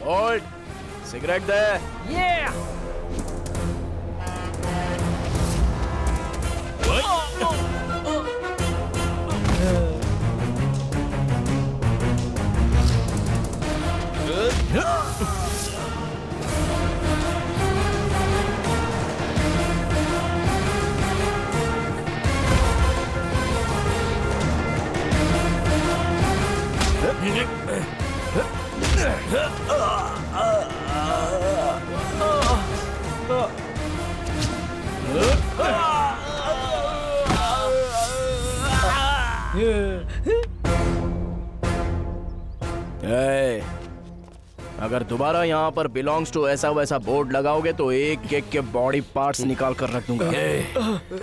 ओल्ड सिगरेट दे। अगर दोबारा यहाँ पर बिलोंग्स टू ऐसा वैसा बोर्ड लगाओगे तो एक एक के बॉडी पार्ट्स निकाल कर रख दूंगा।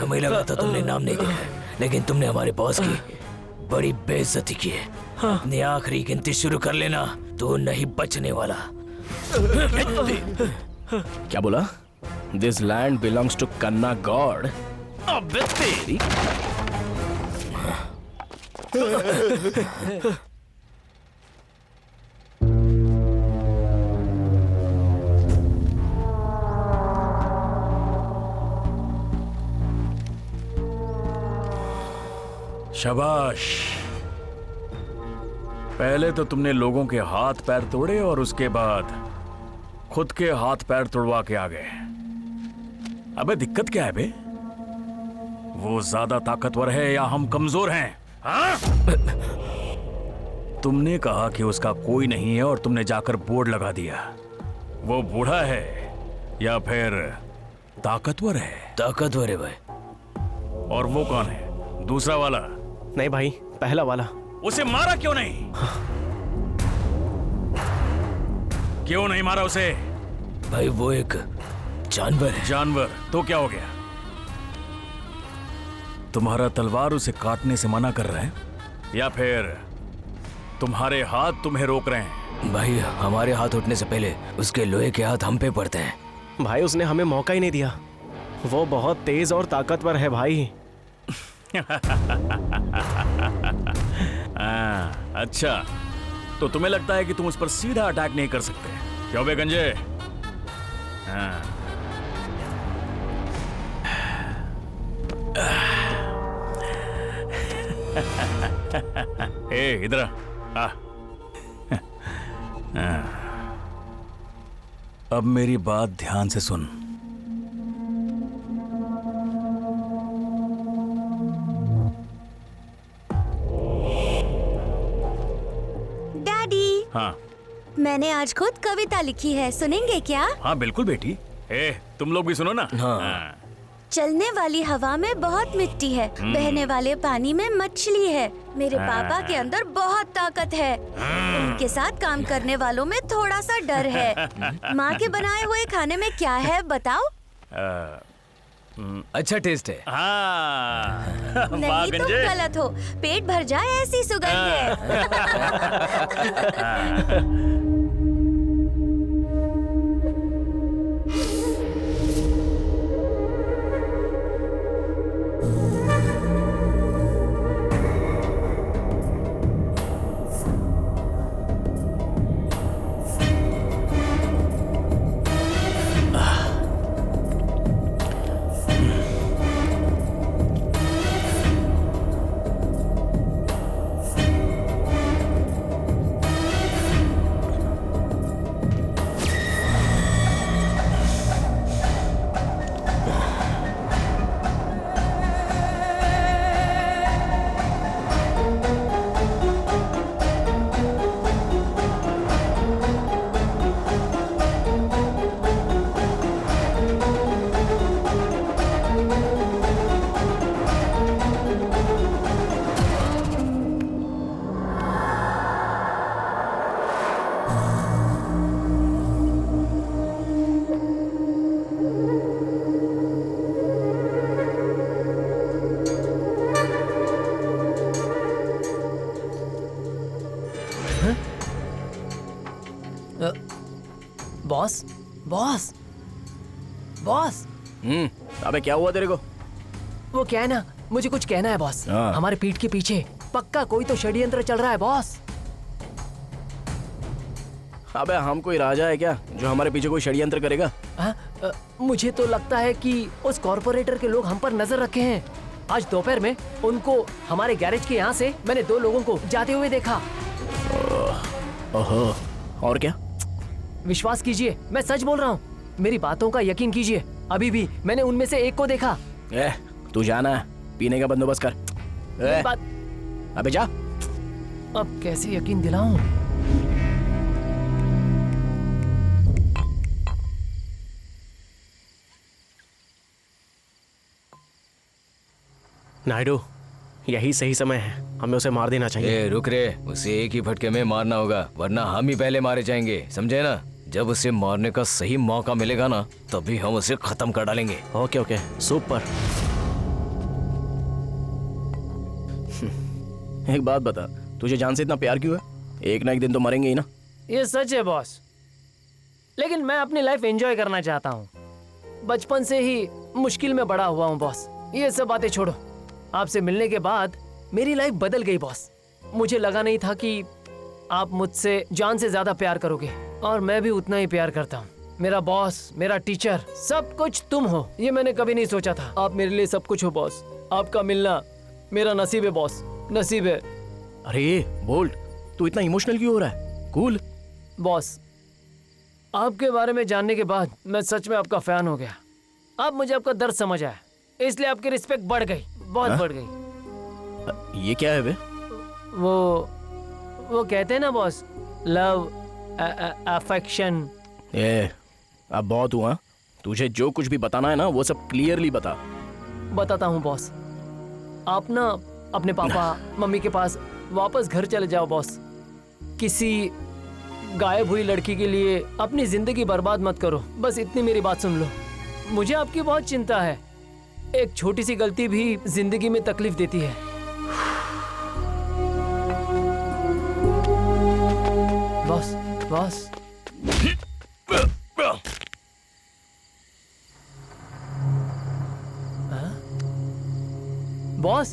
हमें लगा था तुमने नाम नहीं लिखा है, लेकिन तुमने हमारे बॉस की बड़ी बेइज्जती की है। अपनी आखिरी गिनती शुरू कर लेना, तू नहीं बचने वाला। क्या बोला? दिस लैंड बिलोंग्स टू कन्ना गॉड। अबे तेरी। शाबाश। पहले तो तुमने लोगों के हाथ पैर तोड़े और उसके बाद खुद के हाथ पैर तोड़वा के आ गए। अबे दिक्कत क्या है बे? वो ज्यादा ताकतवर है या हम कमजोर हैं? हाँ? तुमने कहा कि उसका कोई नहीं है और तुमने जाकर बोर्ड लगा दिया। वो बूढ़ा है या फिर ताकतवर है? ताकतवर है भाई। और वो कौन है? दूसरा वाला? नहीं भाई, पहला वाला। उसे मारा क्यों नहीं? क्यों नहीं मारा उसे? भाई वो एक जानवर है। जानवर? तो क्या हो गया? तुम्हारा तलवार उसे काटने से मना कर रहा है या फिर तुम्हारे हाथ तुम्हें रोक रहे हैं? भाई हमारे हाथ उठने से पहले उसके लोहे के हाथ हम पे पड़ते हैं। भाई उसने हमें मौका ही नहीं दिया। वो बहुत तेज और ताकतवर है भाई। अच्छा, तो तुम्हें लगता है कि तुम उस पर सीधा अटैक नहीं कर सकते, क्यों बे गंजे? ए इधर आ। अब मेरी बात ध्यान से सुन। हाँ, मैंने आज खुद कविता लिखी है, सुनेंगे क्या? हाँ बिल्कुल बेटी। तुम लोग भी सुनो ना। हाँ। चलने वाली हवा में बहुत मिट्टी है, बहने वाले पानी में मछली है। मेरे पापा के अंदर बहुत ताकत है, उनके साथ काम करने वालों में थोड़ा सा डर है। माँ के बनाए हुए खाने में क्या है बताओ? अच्छा टेस्ट है। हाँ। नहीं तुम गलत हो, पेट भर जाए ऐसी सुगंध है। Boss boss boss. अबे क्या हुआ तेरे को? वो क्या है ना, मुझे कुछ कहना है बॉस। हाँ। हमारे पीठ के पीछे पक्का कोई तो षड्यंत्र चल रहा है बॉस। अबे हम कोई राजा है क्या जो हमारे पीछे कोई षड्यंत्र करेगा? मुझे तो लगता है कि उस कॉर्पोरेटर के लोग हम पर नजर रखे हैं। आज दोपहर में उनको हमारे गैरेज के यहाँ से मैंने 2 लोगों को जाते हुए देखा। ओहो, और क्या? विश्वास कीजिए, मैं सच बोल रहा हूँ, मेरी बातों का यकीन कीजिए। अभी भी मैंने उनमें से एक को देखा। तू जाना, पीने का बंदोबस्त कर। अबे जा। अब कैसे यकीन दिलाऊं? नायडू, यही सही समय है, हमें उसे मार देना चाहिए। रुक रे, उसे एक ही फटके में मारना होगा, वरना हम ही पहले मारे जाएंगे, समझे ना? जब उसे मारने का सही मौका मिलेगा ना, तभी हम उसे खत्म कर डालेंगे। Okay okay, super. एक बात बता, तुझे जान से इतना प्यार क्यों है? एक ना एक दिन तो मरेंगे ही ना। ये सच है बॉस, लेकिन मैं अपनी लाइफ एंजॉय करना चाहता हूँ। बचपन से ही मुश्किल में बड़ा हुआ हूँ बॉस। ये सब बातें छोड़ो, आपसे मिलने के बाद मेरी लाइफ बदल गई बॉस। मुझे लगा नहीं था कि आप मुझसे जान से ज्यादा प्यार करोगे, और मैं भी उतना ही प्यार करता हूँ। मेरा बॉस, मेरा टीचर, सब कुछ तुम हो, ये मैंने कभी नहीं सोचा था। आप मेरे लिए सब कुछ हो बॉस। आपका मिलना मेरा नसीब है बॉस, नसीब है। अरे बोल्ट, तू इतना इमोशनल क्यों हो रहा है? कूल बॉस, आपके बारे में जानने के बाद मैं सच में आपका फैन हो गया। अब मुझे आपका दर्द समझ आया, इसलिए आपकी रिस्पेक्ट बढ़ गई, बहुत बढ़ गई। ये क्या है बे? वो कहते हैं ना बॉस, लव, अफेक्शन। अब बहुत हुआ। तुझे जो कुछ भी बताना है ना, वो सब क्लियरली बता। बताता हूँ बॉस। आप ना अपने पापा मम्मी के पास वापस घर चले जाओ बॉस। किसी गायब हुई लड़की के लिए अपनी जिंदगी बर्बाद मत करो, बस इतनी मेरी बात सुन लो। मुझे आपकी बहुत चिंता है, एक छोटी सी गलती भी जिंदगी में तकलीफ देती है। बॉस बॉस बॉस,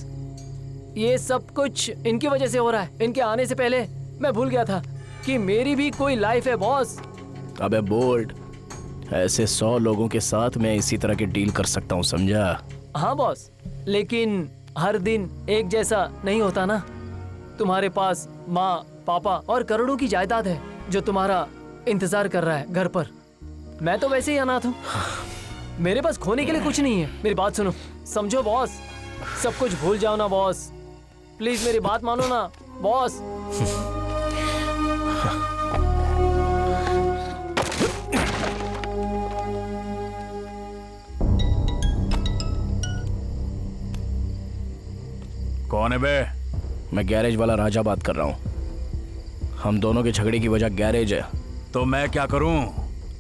ये सब कुछ इनकी वजह से हो रहा है। इनके आने से पहले मैं भूल गया था कि मेरी भी कोई लाइफ है बॉस। अबे बोल्ट, ऐसे 100 लोगों के साथ मैं इसी तरह की डील कर सकता हूँ, समझा? हाँ बॉस, लेकिन हर दिन एक जैसा नहीं होता ना। तुम्हारे पास माँ, पापा और करोड़ों की जायदाद है जो तुम्हारा इंतजार कर रहा है घर पर। मैं तो वैसे ही अनाथ हूँ, मेरे पास खोने के लिए कुछ नहीं है। मेरी बात सुनो, समझो बॉस, सब कुछ भूल जाओ ना बॉस, प्लीज मेरी बात मानो ना बॉस। कौन है बे? मैं गैरेज वाला राजा बात कर रहा हूँ। हम दोनों के झगड़े की वजह गैरेज है। तो मैं क्या करूँ?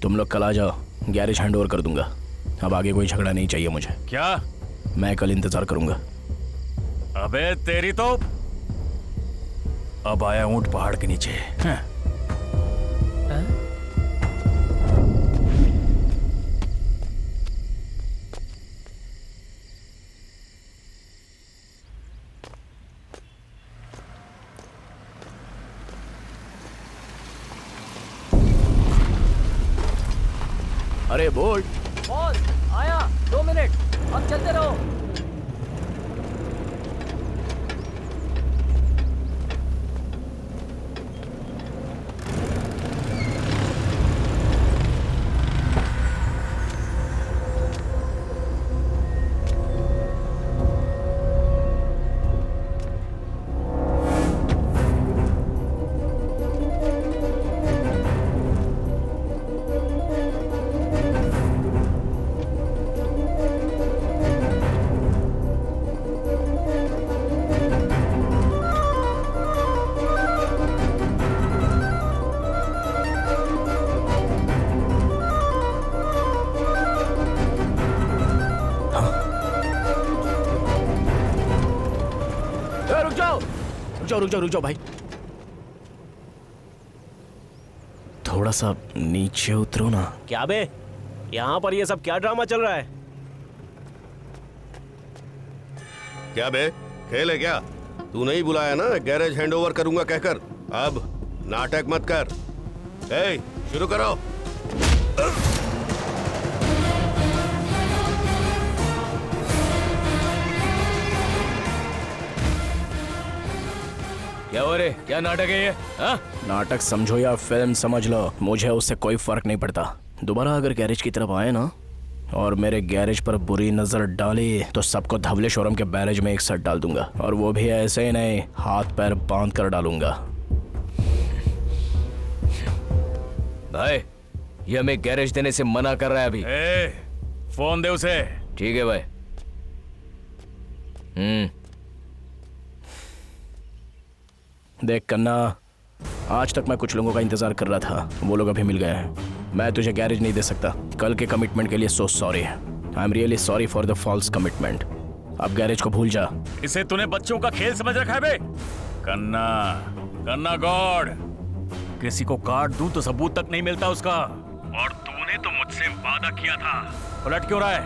तुम लोग कल आ जाओ, गैरेज हैंड ओवर कर दूंगा। अब आगे कोई झगड़ा नहीं चाहिए मुझे। क्या? मैं कल इंतजार करूंगा। अबे तेरी तो अब आया ऊंट पहाड़ के नीचे। अरे बोल्ट। बॉस आया, 2 मिनट, अब चलते रहो। रुक जाओ भाई। थोड़ा सा नीचे उतरो ना। क्या बे, यहाँ पर ये सब क्या ड्रामा चल रहा है? क्या बे, खेल है क्या? तू नहीं बुलाया ना गैरेज हैंडओवर करूंगा कहकर? अब नाटक मत कर। ए, शुरू करो। क्या हो रे, क्या नाटक है ये? हाँ? नाटक समझो या फिल्म समझ लो, मुझे उससे कोई फर्क नहीं पड़ता। दोबारा अगर गैरेज की तरफ आए ना और मेरे गैरेज पर बुरी नजर डाली तो सबको धवलेश्वरम के बैरेज में एक साथ डाल दूंगा, और वो भी ऐसे ही नहीं, हाथ पैर बांध कर डालूंगा। भाई, ये हमें गैरेज देने से मना कर रहा है अभी। फोन दे उसे। ठीक है भाई। देख कन्ना, आज तक मैं कुछ लोगों का इंतजार कर रहा था, वो लोग अभी मिल गए हैं। मैं तुझे गैरेज नहीं दे सकता कल के कमिटमेंट के लिए। So sorry, I am really sorry for the false commitment. अब गैरेज को भूल जा। इसे तूने बच्चों का खेल समझ रखा है बे? कन्ना, कन्ना गॉड, किसी को काट दूं तो सबूत तक नहीं मिलता उसका, और तूने तो मुझसे वादा किया था। उलट क्यों रहा है?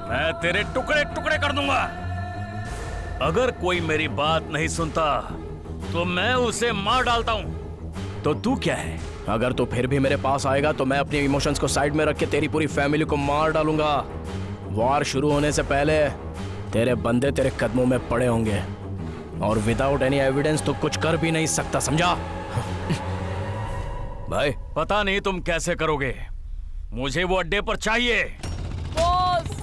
मैं तेरे टुकड़े टुकड़े कर दूंगा। अगर कोई मेरी बात नहीं सुनता तो मैं उसे मार डालता हूं। तो तू क्या है? अगर तू फिर भी मेरे पास आएगा तो मैं अपने इमोशंस को साइड में रख के तेरी पूरी फैमिली को मार डालूंगा। वार शुरू होने से पहले तेरे बंदे तेरे कदमों में पड़े होंगे, और विदाउट एनी एविडेंस तो कुछ कर भी नहीं सकता, समझा? भाई, पता नहीं तुम कैसे करोगे, मुझे वो अड्डे पर चाहिए। बॉस!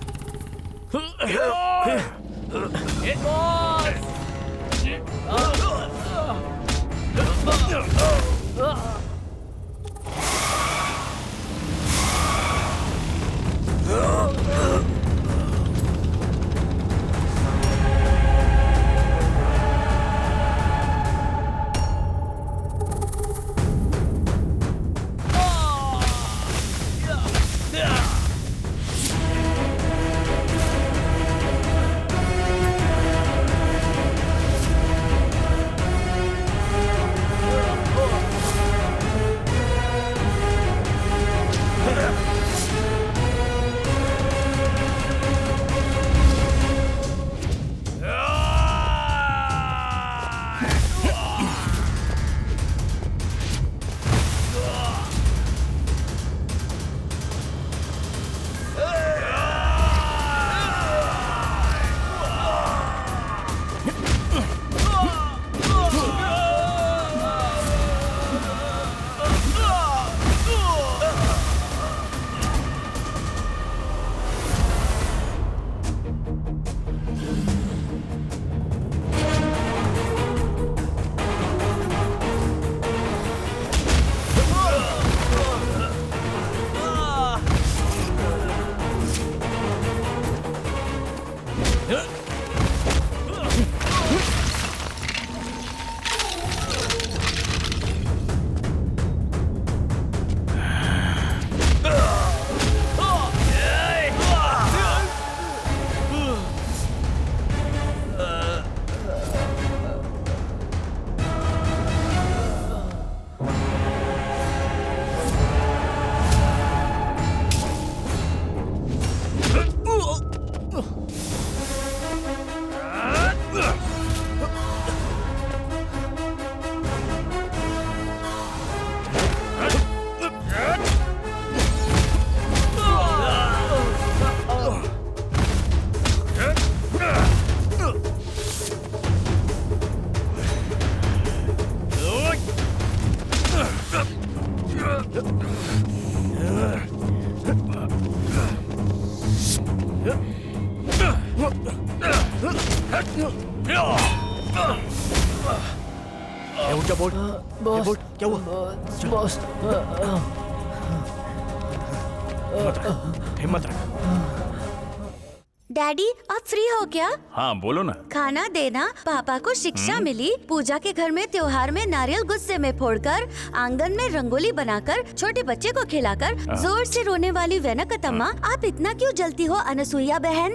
बॉस, क्या हुआ? बॉस, हिम्मत रख। डैडी, आप फ्री हो क्या? हाँ बोलो ना। खाना देना। पापा को शिक्षा मिली। पूजा के घर में त्योहार में नारियल गुस्से में फोड़कर, आंगन में रंगोली बनाकर, छोटे बच्चे को खिलाकर, जोर से रोने वाली वेनकतम्मा, आप इतना क्यों जलती हो अनसुईया बहन?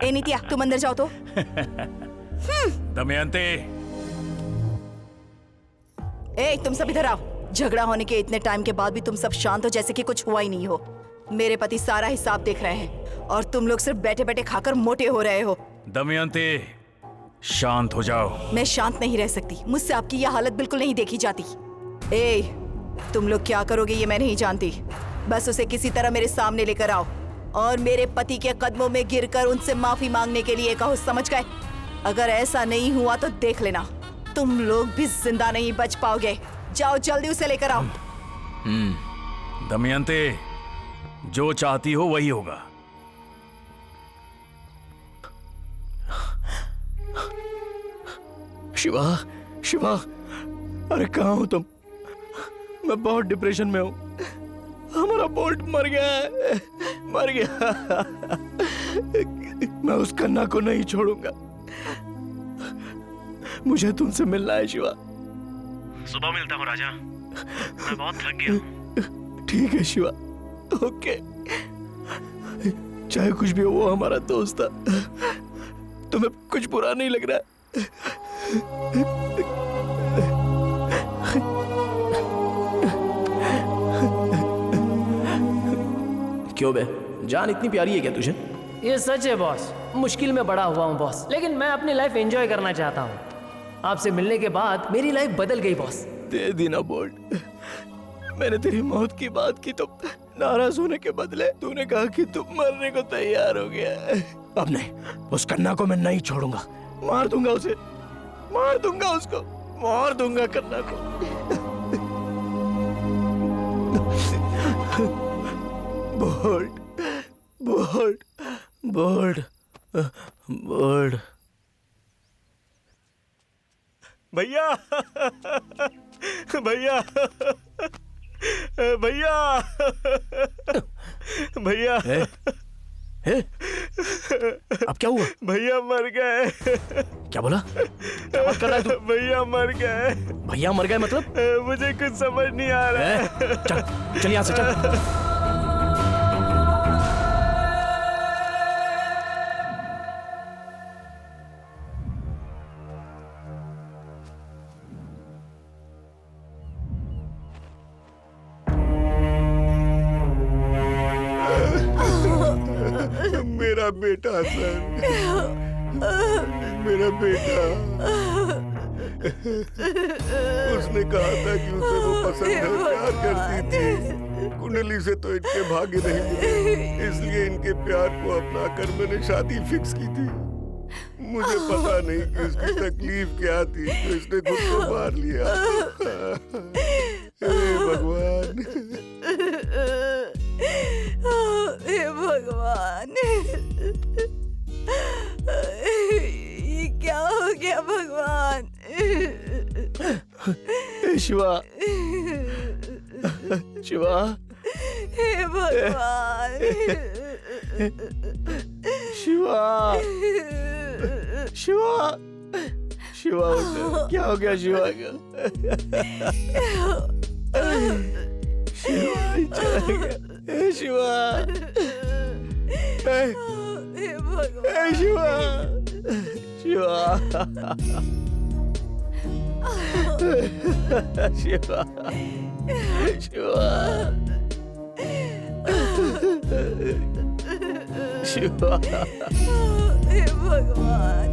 ए नित्या, तुम अंदर जाओ तो। दमयंती, ए, तुम सब इधर आओ। झगड़ा होने के इतने टाइम के बाद भी तुम सब शांत हो जैसे कि कुछ हुआ ही नहीं हो। मेरे पति सारा हिसाब देख रहे हैं और तुम लोग सिर्फ बैठे बैठे खाकर मोटे हो रहे हो। दमयंती, शांत हो जाओ। मैं शांत नहीं रह सकती, मुझसे आपकी यह हालत बिल्कुल नहीं देखी जाती। तुम लोग क्या करोगे ये मैं नहीं जानती, बस उसे किसी तरह मेरे सामने लेकर आओ और मेरे पति के कदमों में गिरकर उनसे माफी मांगने के लिए कहो, समझ गए? अगर ऐसा नहीं हुआ तो देख लेना, तुम लोग भी जिंदा नहीं बच पाओगे। जाओ जल्दी उसे लेकर आओ। दमयंती, जो चाहती हो वही होगा। शिवा, शिवा, अरे कहाँ हो तुम? मैं बहुत डिप्रेशन में हूँ। हमारा बोल्ट मर गया है, मर गया। मैं उस कन्ना को नहीं छोड़ूंगा। मुझे तुमसे मिलना है शिवा। सुबह मिलता हूँ राजा, मैं बहुत थक गया हूँ। ठीक है शिवा, ओके। चाहे कुछ भी हो, वो हमारा दोस्त था। तुम्हें कुछ बुरा नहीं लग रहा? क्यों बे, जान इतनी प्यारी है क्या तुझे? ये सच है बॉस, मुश्किल में बड़ा हुआ हूँ बॉस, लेकिन मैं अपनी लाइफ एंजॉय करना चाहता हूँ। आपसे मिलने के बाद मेरी लाइफ बदल गई बॉस। दे दी ना बोल्ट। मैंने तेरी मौत की बात की तो नाराज होने के बदले तूने कहा कि तुम मरने को तैयार हो गया। अब नहीं, उस कन्ना को मैं नहीं छोड़ूंगा। मार दूंगा उसे, मार दूंगा उसको, मार दूंगा कन्ना को। Bolt, bolt, bolt, bolt. भैया, भैया, भैया, भैया। अब क्या हुआ? भैया मर गए। क्या बोला? क्या बात कर रहा है तू? भैया मर गए। भैया मर गए मतलब? मुझे कुछ समझ नहीं आ रहा है। चल, चल यहाँ से चल। मेरा बेटा सर, मेरा बेटा। उसने कहा था कि उसे वो पसंद है, प्यार करती थी। कुंडली से तो इनके भाग्य नहीं मिले, इसलिए इनके प्यार को अपना कर मैंने शादी फिक्स की थी। मुझे पता नहीं कि इसकी तकलीफ क्या थी, तो इसने खुद को मार लिया। हे भगवान, हे भगवान, ये क्या हो गया भगवान? शिवा, शिवा, हे भगवान, शिवा, शिवा, शिवा, क्या हो गया शिवा का? शिवा चला गया। शिवा, हे भगवान, शिवा, शिवा, शिवा, शिवा, शिवा, हे भगवान।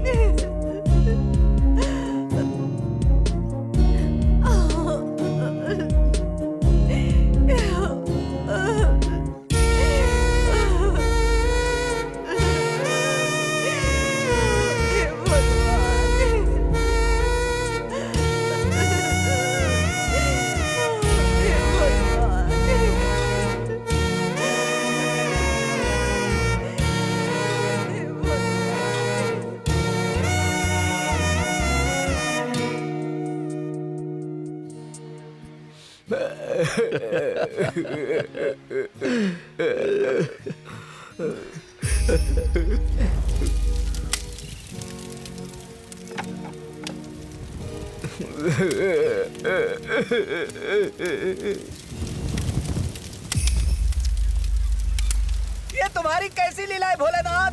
ये तुम्हारी कैसी लीला है भोलेनाथ?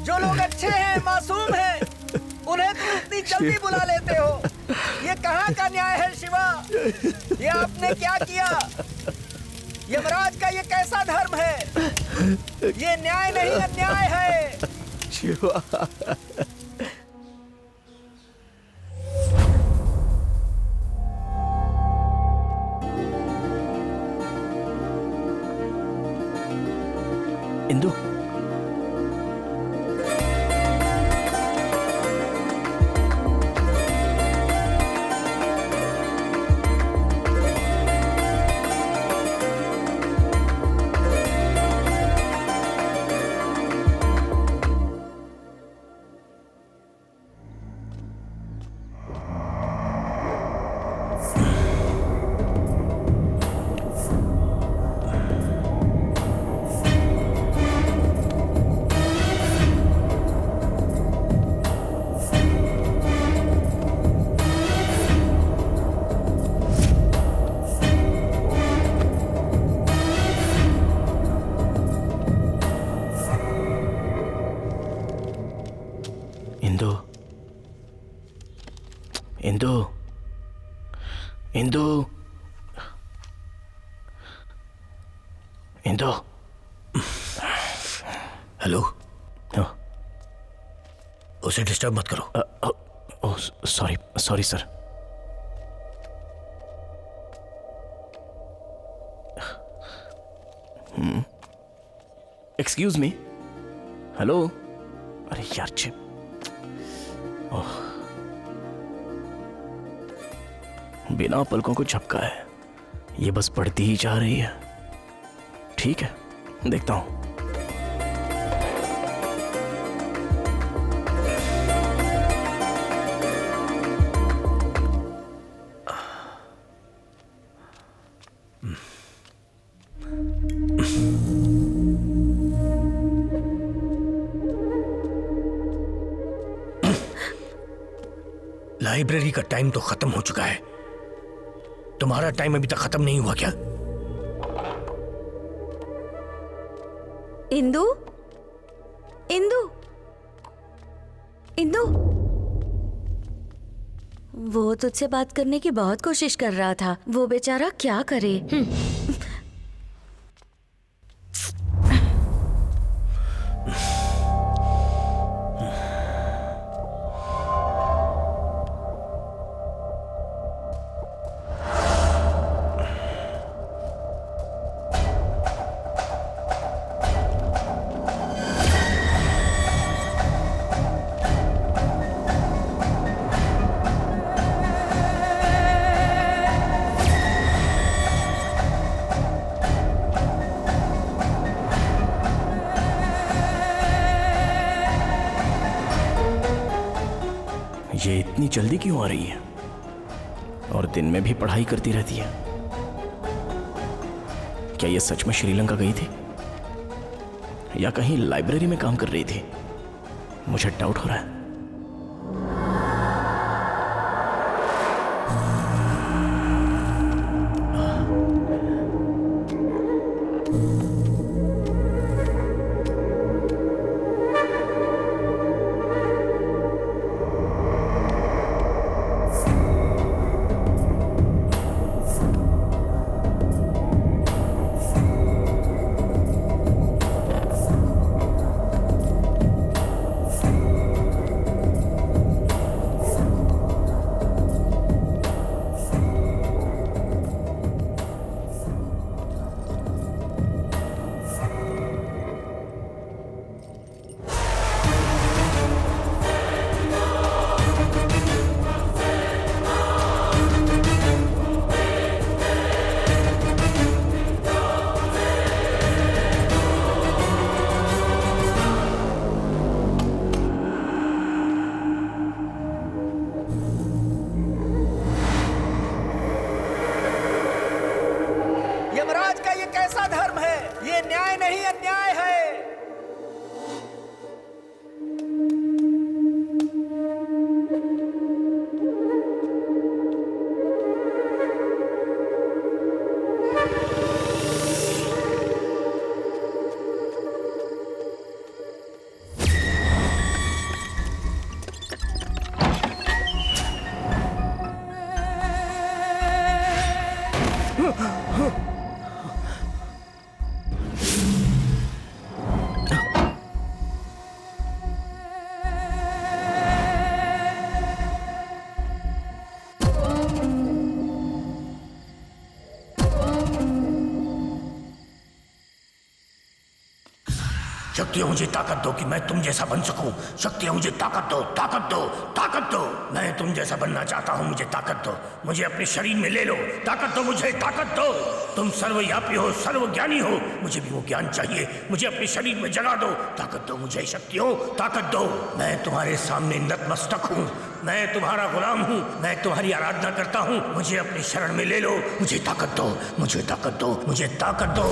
जो लोग अच्छे हैं, मासूम हैं, उन्हें तुम इतनी जल्दी बुला लेते हो। ये कहाँ का न्याय है शिवा? ये आपने क्या किया? यमराज का ये कैसा धर्म है? ये न्याय नहीं अन्याय है। शिवा, इंदु, इंदु, इंदु, इंदु, इंदु। हेलो, हाँ। उसे डिस्टर्ब मत करो। Sorry sorry sir. Excuse me. Hello. अरे यार चिप। बिना पलकों को झपका है, ये बस बढ़ती ही जा रही है। ठीक है, देखता हूं। लाइब्रेरी का टाइम तो खत्म हो चुका है। तुम्हारा टाइम अभी तक खत्म नहीं हुआ क्या? इंदु, इंदु, इंदु, वो तुझसे बात करने की बहुत कोशिश कर रहा था। वो बेचारा क्या करे। ये इतनी जल्दी क्यों आ रही है? और दिन में भी पढ़ाई करती रहती है। क्या ये सच में श्रीलंका गई थी या कहीं लाइब्रेरी में काम कर रही थी? मुझे डाउट हो रहा है। शक्तियाँ मुझे ताकत दो कि मैं तुम जैसा बन सकूं। शक्तियाँ मुझे ताकत दो, ताकत दो, ताकत दो। मैं तुम जैसा बनना चाहता हूँ, मुझे ताकत दो। मुझे अपने शरीर में ले लो, ताकत दो मुझे, ताकत दो। तुम सर्वव्यापी हो, सर्वज्ञानी हो, मुझे भी वो ज्ञान चाहिए। मुझे अपने शरीर में जगा दो, ताकत दो मुझे। शक्तियों ताकत दो। मैं तुम्हारे सामने नतमस्तक हूँ, मैं तुम्हारा गुलाम हूँ, मैं तुम्हारी आराधना करता हूँ। मुझे अपनी शरण में ले लो, मुझे ताकत दो, मुझे ताकत दो, मुझे ताकत दो,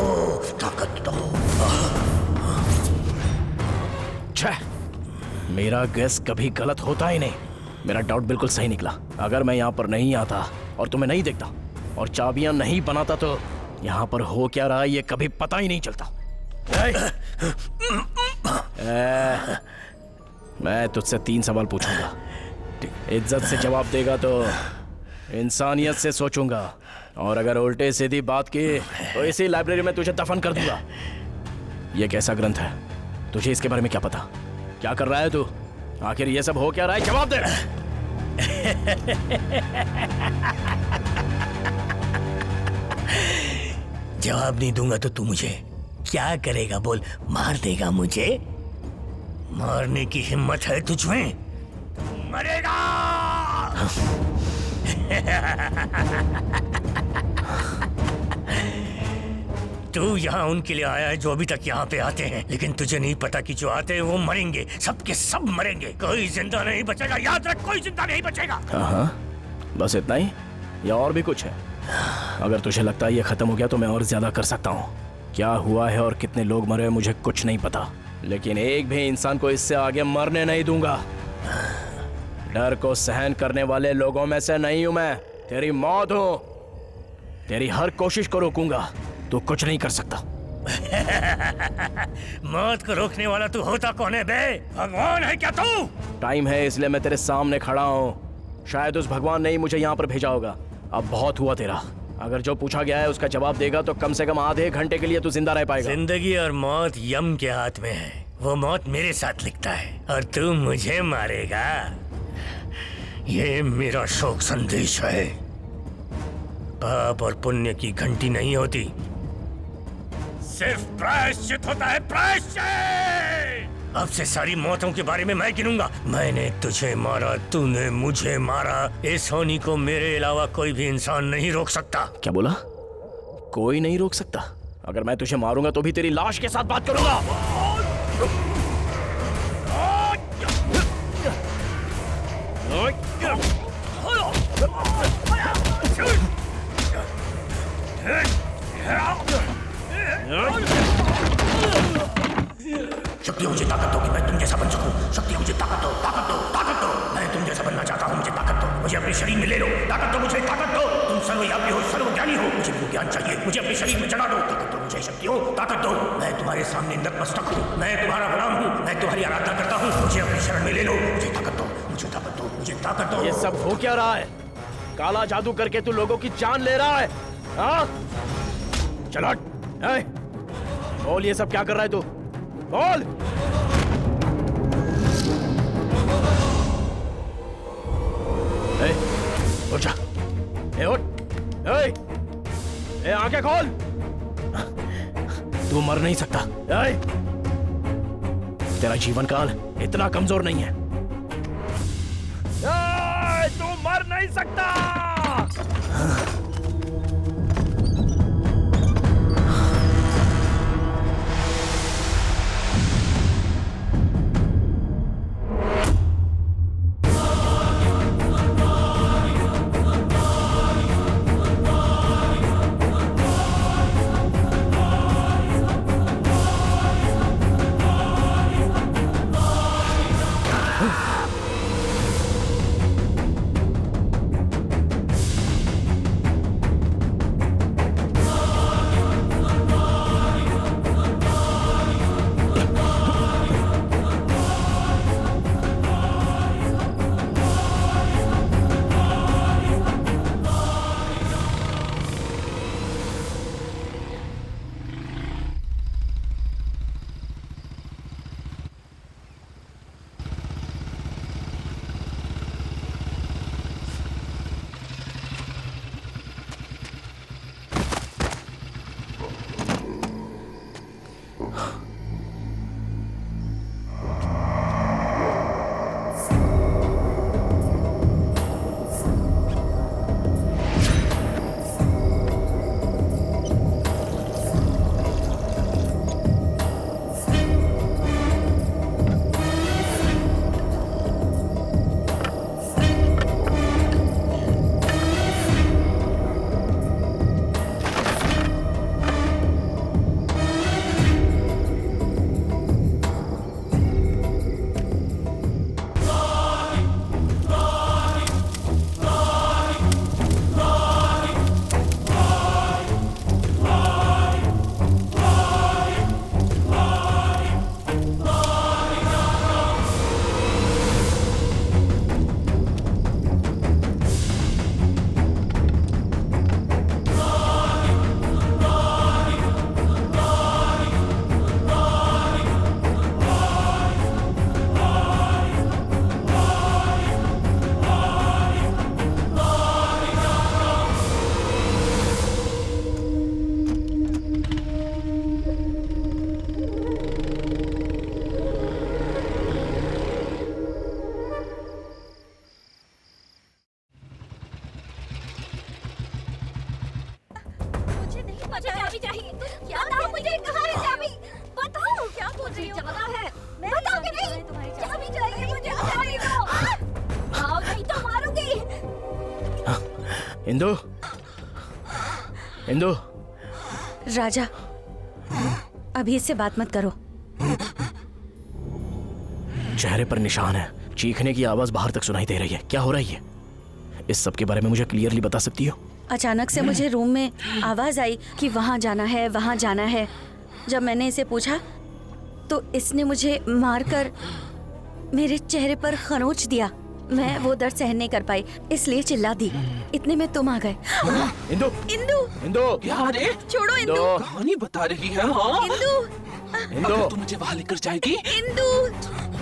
ताकत दो। मेरा गैस कभी गलत होता ही नहीं। मेरा डाउट बिल्कुल सही निकला। अगर मैं यहाँ पर नहीं आता और तुम्हें नहीं देखता और चाबियां नहीं बनाता तो यहाँ पर हो क्या रहा है ये कभी पता ही नहीं चलता। मैं तुझसे 3 सवाल पूछूंगा, इज्जत से जवाब देगा तो इंसानियत से सोचूंगा, और अगर उल्टे सीधी बात की तो इसी लाइब्रेरी में तुझे दफन कर दूंगा। ये कैसा ग्रंथ है? तुझे इसके बारे में क्या पता? क्या कर रहा है तू? आखिर ये सब हो क्या रहा है? जवाब दे। जवाब नहीं दूंगा तो तू मुझे क्या करेगा? बोल, मार देगा मुझे? मारने की हिम्मत है तुझ में? मरेगा। तू यहाँ उनके लिए आया है जो अभी तक यहाँ पे आते हैं, लेकिन तुझे नहीं पता कि जो आते हैं वो मरेंगे, सबके सब मरेंगे, कोई जिंदा नहीं बचेगा। याद रख, कोई जिंदा नहीं बचेगा। हाँ, बस इतना ही या और भी कुछ है? अगर तुझे लगता है ये खत्म हो गया तो मैं और ज्यादा कर सकता हूँ। क्या हुआ है और कितने लोग मरे मुझे कुछ नहीं पता, लेकिन एक भी इंसान को इससे आगे मरने नहीं दूंगा। डर को सहन करने वाले लोगों में से नहीं हूं मैं। तेरी मौत हूं। तेरी हर कोशिश को रोकूंगा, तू कुछ नहीं कर सकता। मौत को रोकने वाला तू होता कौन है बे? भगवान है क्या तू? टाइम है इसलिए मैं तेरे सामने खड़ा हूँ। शायद उस भगवान ने ही मुझे यहाँ पर भेजा होगा। अब बहुत हुआ तेरा। अगर जो पूछा गया है उसका जवाब देगा तो कम से कम आधे घंटे के लिए तू जिंदा रह पाएगा। जिंदगी और मौत यम के हाथ में है। वो मौत मेरे साथ लिखता है और तू मुझे मारेगा। ये मेरा शोक संदेश है। पाप और पुण्य की घंटी नहीं होती, सिर्फ प्रायश्चित होता है, प्रायश्चित। अब से सारी मौतों के बारे में मैं गिनूंगा। मैंने तुझे मारा, तूने मुझे मारा। इस होनी को मेरे अलावा कोई भी इंसान नहीं रोक सकता। क्या बोला? कोई नहीं रोक सकता? अगर मैं तुझे मारूंगा तो भी तेरी लाश के साथ बात करूंगा। शक्तियाँ मुझे ताकत दो कि मैं तुम जैसा बन सकूं। शक्तियाँ मुझे ताकत दो, ताकत दो, ताकत दो। मैं तुम जैसा बनना चाहता हूँ, मुझे ताकत दो। मुझे अपने शरीर में ले लो, ताकत दो मुझे, ताकत दो। तुम सर्वव्यापी हो, सर्वज्ञानी हो, मुझे भी ज्ञान चाहिए। मुझे अपने शरीर में जगा दो, ताकत दो मुझे। शक्तियों ताकत दो। मैं तुम्हारे सामने नतमस्तक हूँ, मैं तुम्हारा गुलाम हूँ, मैं तुम्हारी आराधना करता हूँ। मुझे अपनी शरण में ले लो, मुझे ताकत दो, मुझे ताकत दो, मुझे ताकत दो। ये सब हो क्या रहा है? काला जादू करके तू लोगों की जान ले रहा है? हाँ? चलो बोल, ये सब क्या कर रहा है तू? बोल। उठ जा, उठ, आंखें खोल। तू मर नहीं सकता। तेरा जीवन काल इतना कमजोर नहीं है। तू मर नहीं सकता। मुझे चाबी चाहिए। क्या बताओ मुझे, कहाँ है चाबी? बताओ क्या बोल रही हो? है बताओ कि नहीं? चाबी चाहिए मुझे, चाबी दो। आओ नहीं तो मारूंगी। इंदु, इंदु। राजा, अभी इससे बात मत करो। चेहरे पर निशान है, चीखने की आवाज बाहर तक सुनाई दे रही है। क्या हो रहा है? इस सब के बारे में मुझे क्लियरली बता सकती हो? अचानक से मुझे रूम में आवाज आई कि वहाँ जाना है, वहाँ जाना है। जब मैंने इसे पूछा तो इसने मुझे मारकर मेरे चेहरे पर खरोंच दिया। मैं वो दर्द सहन नहीं कर पाई, इसलिए चिल्ला दी। इतने में तुम आ गए। इंदु, इंदु, इंदु, क्या रे? छोड़ो इंदु। कहानी बता रही है। हाँ? इंदु, इंदु, अगर तू मुझे वहाँ लेकर जाएगी इंदु,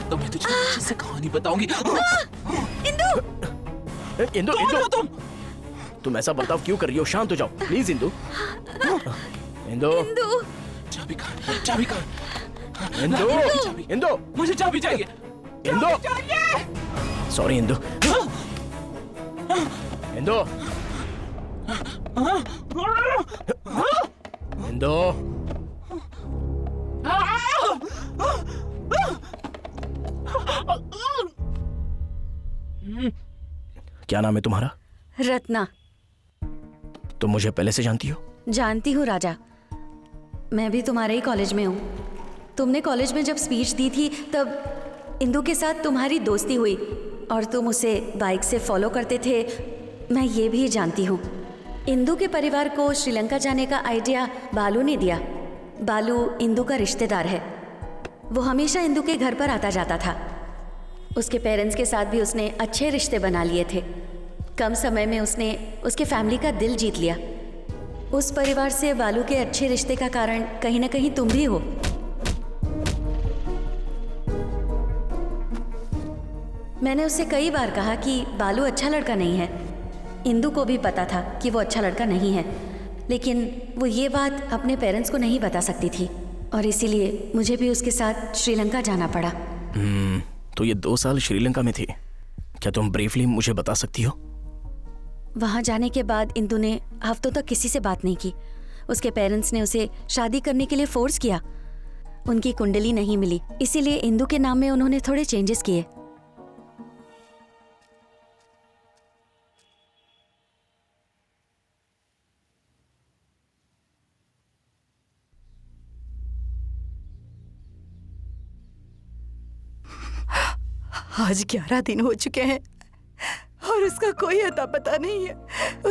तो मैं तुझे अच्छे से कहानी बताऊंगी। इंदु, इंदु, इंदु, तुम ऐसा बर्ताव क्यों कर रही हो? शांत हो जाओ प्लीज इंदु। इंदु, इंदु, चाबी कहाँ? चाबी कहाँ? इंदु, इंदु, मुझे चाबी चाहिए। इंदु, सॉरी इंदु, इंदु, इंदु, क्या नाम है तुम्हारा? रत्ना। तुम मुझे पहले से जानती हो? जानती हूँ राजा, मैं भी तुम्हारे ही कॉलेज में हूँ। तुमने कॉलेज में जब स्पीच दी थी तब इंदु के साथ तुम्हारी दोस्ती हुई और तुम उसे बाइक से फॉलो करते थे, मैं ये भी जानती हूँ। इंदु के परिवार को श्रीलंका जाने का आइडिया बालू ने दिया। बालू इंदु का रिश्तेदार है। वो हमेशा इंदु के घर पर आता जाता था। उसके पेरेंट्स के साथ भी उसने अच्छे रिश्ते बना लिए थे। कम समय में उसने उसके फैमिली का दिल जीत लिया। उस परिवार से बालू के अच्छे रिश्ते का कारण कहीं ना कहीं तुम भी हो। मैंने उससे कई बार कहा कि बालू अच्छा लड़का नहीं है। इंदु को भी पता था कि वो अच्छा लड़का नहीं है, लेकिन वो ये बात अपने पेरेंट्स को नहीं बता सकती थी और इसीलिए मुझे भी उसके साथ श्रीलंका जाना पड़ा। तो ये 2 साल श्रीलंका में थी। क्या तुम ब्रीफली मुझे बता सकती हो? वहाँ जाने के बाद इंदु ने हफ्तों तक किसी से बात नहीं की। उसके पेरेंट्स ने उसे शादी करने के लिए फोर्स किया। उनकी कुंडली नहीं मिली, इसीलिए इंदु के नाम में उन्होंने थोड़े चेंजेस किए। आज 11 दिन हो चुके हैं और उसका कोई अता पता नहीं है।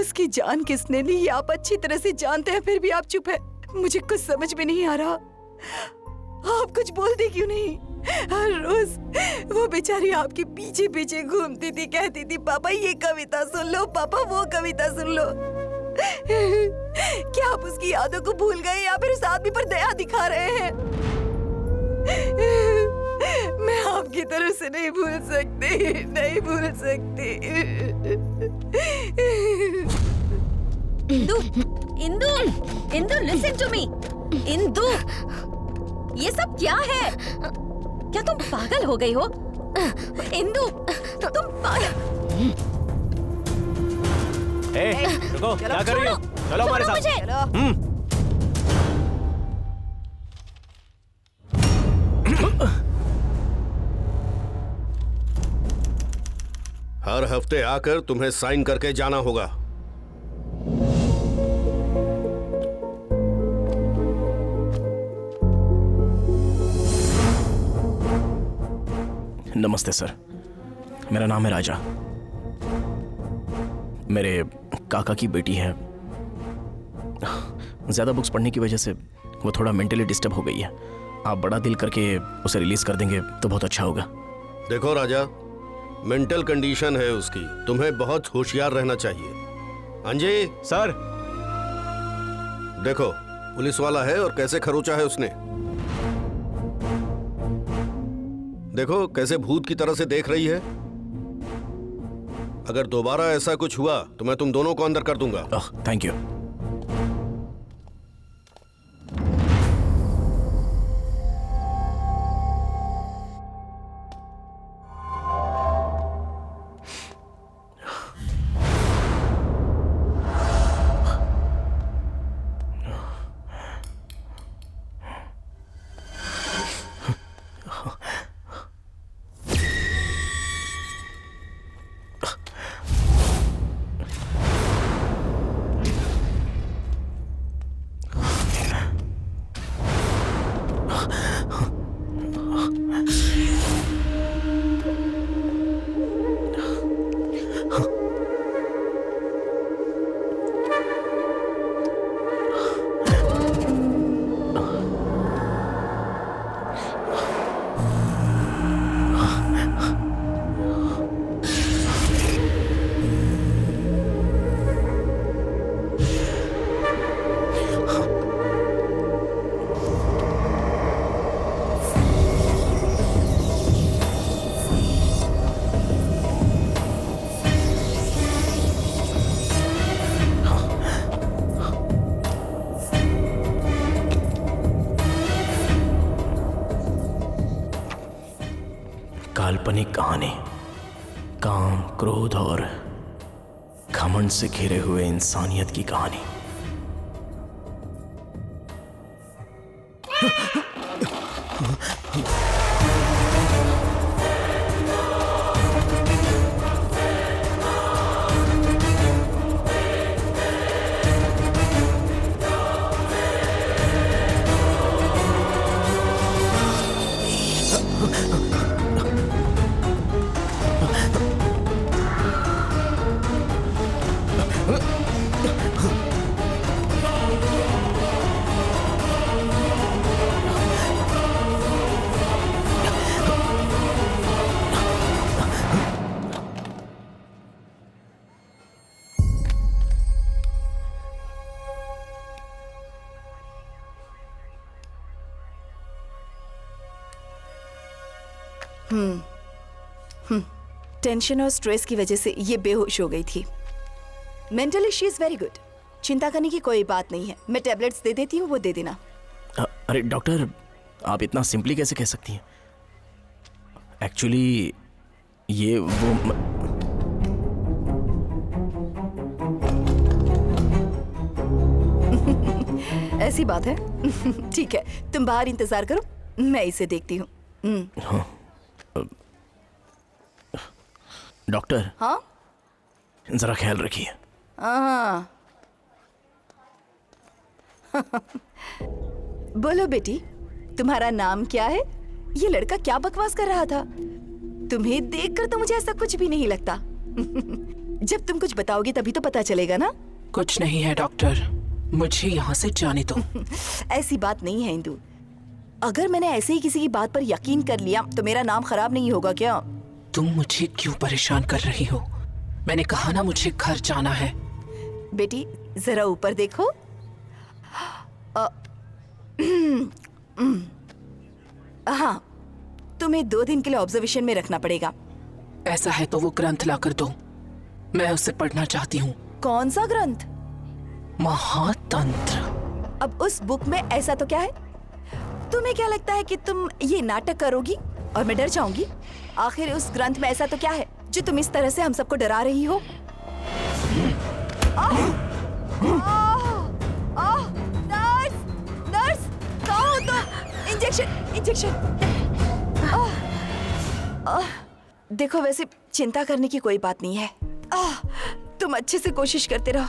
उसकी जान किसने ली ये आप अच्छी तरह से जानते हैं, फिर भी आप चुप है। मुझे कुछ समझ में नहीं आ रहा, आप कुछ बोलते क्यों नहीं? हर रोज वो बेचारी आपके पीछे पीछे घूमती थी, कहती थी पापा ये कविता सुन लो, पापा वो कविता सुन लो। क्या आप उसकी यादों को भूल गए या फिर उस आदमी पर दया दिखा रहे हैं? मैं आपकी तरफ से नहीं भूल सकती, नहीं भूल सकती। Indu, Indu, Indu, listen to me। Indu, ये सब क्या है? क्या तुम पागल हो गई हो? इंदु, तुम पागल। रुको, क्या कर रही हो? चलो हमारे साथ। हर हफ्ते आकर तुम्हें साइन करके जाना होगा। नमस्ते सर, मेरा नाम है राजा। मेरे काका की बेटी है। ज्यादा बुक्स पढ़ने की वजह से वो थोड़ा मेंटली डिस्टर्ब हो गई है। आप बड़ा दिल करके उसे रिलीज कर देंगे तो बहुत अच्छा होगा। देखो राजा, मेंटल कंडीशन है उसकी, तुम्हें बहुत होशियार रहना चाहिए। अंजय सर, देखो पुलिस वाला है और कैसे खरोचा है उसने। देखो कैसे भूत की तरह से देख रही है। अगर दोबारा ऐसा कुछ हुआ तो मैं तुम दोनों को अंदर कर दूंगा। Thank you. काल्पनिक कहानी, काम, क्रोध और घमंड से घिरे हुए इंसानियत की कहानी। टेंशन और स्ट्रेस की वजह से ये बेहोश हो गई थी। Mentally she is very good, चिंता करने की कोई बात नहीं है। मैं टैबलेट्स दे देती हूँ, वो दे देना। अरे डॉक्टर, आप इतना सिंपली कैसे कह सकती हैं? एक्चुअली ये वो ऐसी बात है। ठीक है, तुम बाहर इंतजार करो, मैं इसे देखती हूँ। हाँ। डॉक्टर, हाँ जरा ख्याल रखिए। हाँ। बोलो बेटी, तुम्हारा नाम क्या है? ये लड़का क्या बकवास कर रहा था? तुम्हें देखकर तो मुझे ऐसा कुछ भी नहीं लगता। जब तुम कुछ बताओगी तभी तो पता चलेगा ना। कुछ नहीं है डॉक्टर, मुझे यहाँ से जाने दो। ऐसी बात नहीं है इंदु। अगर मैंने ऐसे ही किसी की बात पर यकीन कर लिया तो मेरा नाम खराब नहीं होगा क्या? तुम मुझे क्यों परेशान कर रही हो? मैंने कहा ना मुझे घर जाना है। बेटी जरा ऊपर देखो। हाँ, तुम्हें 2 दिन के लिए ऑब्जर्वेशन में रखना पड़ेगा। ऐसा है तो वो ग्रंथ ला कर दो, मैं उसे पढ़ना चाहती हूँ। कौन सा ग्रंथ? महातंत्र। अब उस बुक में ऐसा तो क्या है? तुम्हें क्या लगता है कि तुम ये नाटक करोगी और मैं डर जाऊंगी? आखिर उस ग्रंथ में ऐसा तो क्या है जो तुम इस तरह से हम सबको डरा रही हो? नर्स, नर्स, कहाँ हो तुम? Injection, injection. देखो, वैसे चिंता करने की कोई बात नहीं है। तुम अच्छे से कोशिश करते रहो।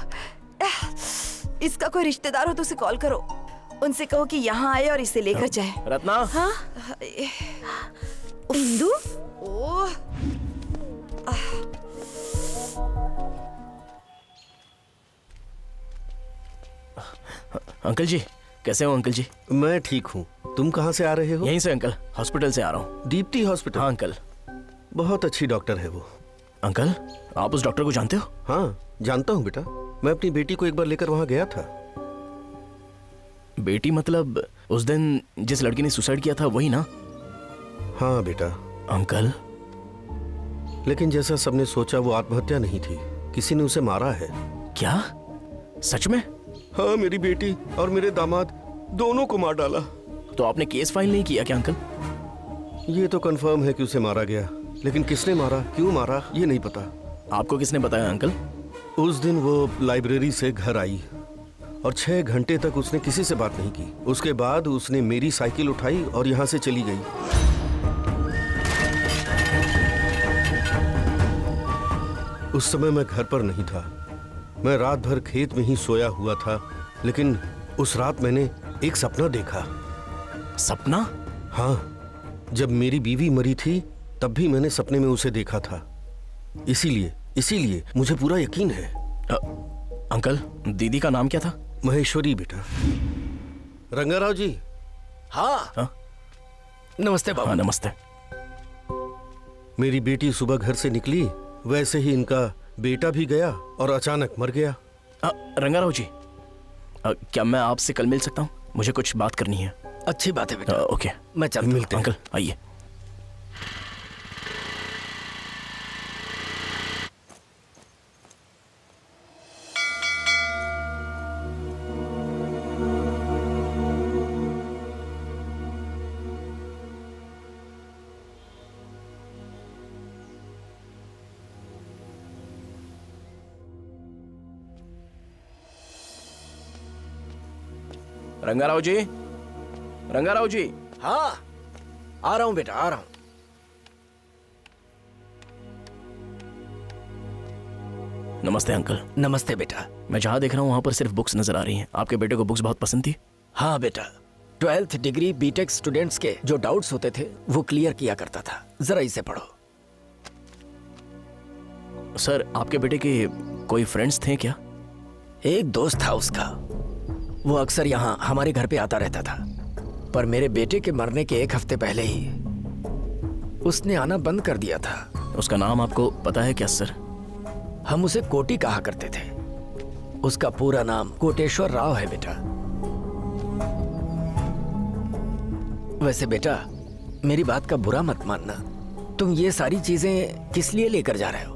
इसका कोई रिश्तेदार हो तो उसे कॉल करो, उनसे कहो कि यहाँ आए और इसे लेकर जाए। रत्ना। हाँ? इंदु? ओह, अंकल जी, कैसे हो अंकल जी? मैं ठीक हूँ। तुम कहाँ से आ रहे हो? यहीं से अंकल, हॉस्पिटल से आ रहा हूँ। दीप्ति हॉस्पिटल? हाँ अंकल। बहुत अच्छी डॉक्टर है वो। अंकल, आप उस डॉक्टर को जानते हो? हाँ, जानता हूँ बेटा। मैं अपनी बेटी को एक बार लेकर वहाँ गया था। बेटी मतलब उस दिन जिस लड़की ने सुसाइड किया था वही ना? हाँ बेटा। अंकल, लेकिन जैसा सबने सोचा वो आत्महत्या नहीं थी, किसी ने उसे मारा है। क्या? सच में? हाँ, मेरी बेटी और मेरे दामाद दोनों को मार डाला। तो आपने केस फाइल नहीं किया क्या अंकल? ये तो कंफर्म है कि उसे मारा गया, लेकिन किसने मारा, क्यों मारा, ये नहीं पता। आपको किसने बताया अंकल? उस दिन वो लाइब्रेरी से घर आई और 6 घंटे तक उसने किसी से बात नहीं की। उसके बाद उसने मेरी साइकिल उठाई और यहाँ से चली गई। उस समय मैं घर पर नहीं था, मैं रात भर खेत में ही सोया हुआ था। लेकिन उस रात मैंने एक सपना देखा। सपना? हाँ, जब मेरी बीवी मरी थी तब भी मैंने सपने में उसे देखा था। इसीलिए मुझे पूरा यकीन है। अंकल, दीदी का नाम क्या था? महेश्वरी बेटा। रंगाराव जी। हाँ? नमस्ते बाबू। हाँ, नमस्ते। मेरी बेटी सुबह घर से निकली, वैसे ही इनका बेटा भी गया और अचानक मर गया। रंगाराव जी, क्या मैं आपसे कल मिल सकता हूँ? मुझे कुछ बात करनी है। अच्छी बात है बेटा। ओके, मैं चलता हूँ। मिलते हैं। अंकल आइए। रंगाराव जी, रंगाराव जी। हाँ, आ रहा हूँ बेटा, आ रहा हूँ। नमस्ते अंकल। नमस्ते बेटा। मैं जहाँ देख रहा हूँ वहाँ पर सिर्फ बुक्स नजर आ रही हैं। आपके बेटे को बुक्स बहुत पसंद थी? हाँ बेटा, 12th डिग्री बीटेक स्टूडेंट्स के जो डाउट्स होते थे वो क्लियर किया करता था। जरा इसे पढ़ो। सर, आपके बेटे के कोई फ्रेंड्स थे क्या? एक दोस्त था उसका, वो अक्सर यहाँ हमारे घर पे आता रहता था, पर मेरे बेटे के मरने के 1 हफ्ते पहले ही उसने आना बंद कर दिया था। उसका नाम आपको पता है क्या सर? हम उसे कोटी कहा करते थे। उसका पूरा नाम कोटेश्वर राव है बेटा। वैसे बेटा, मेरी बात का बुरा मत मानना, तुम ये सारी चीजें किस लिए लेकर जा रहे हो?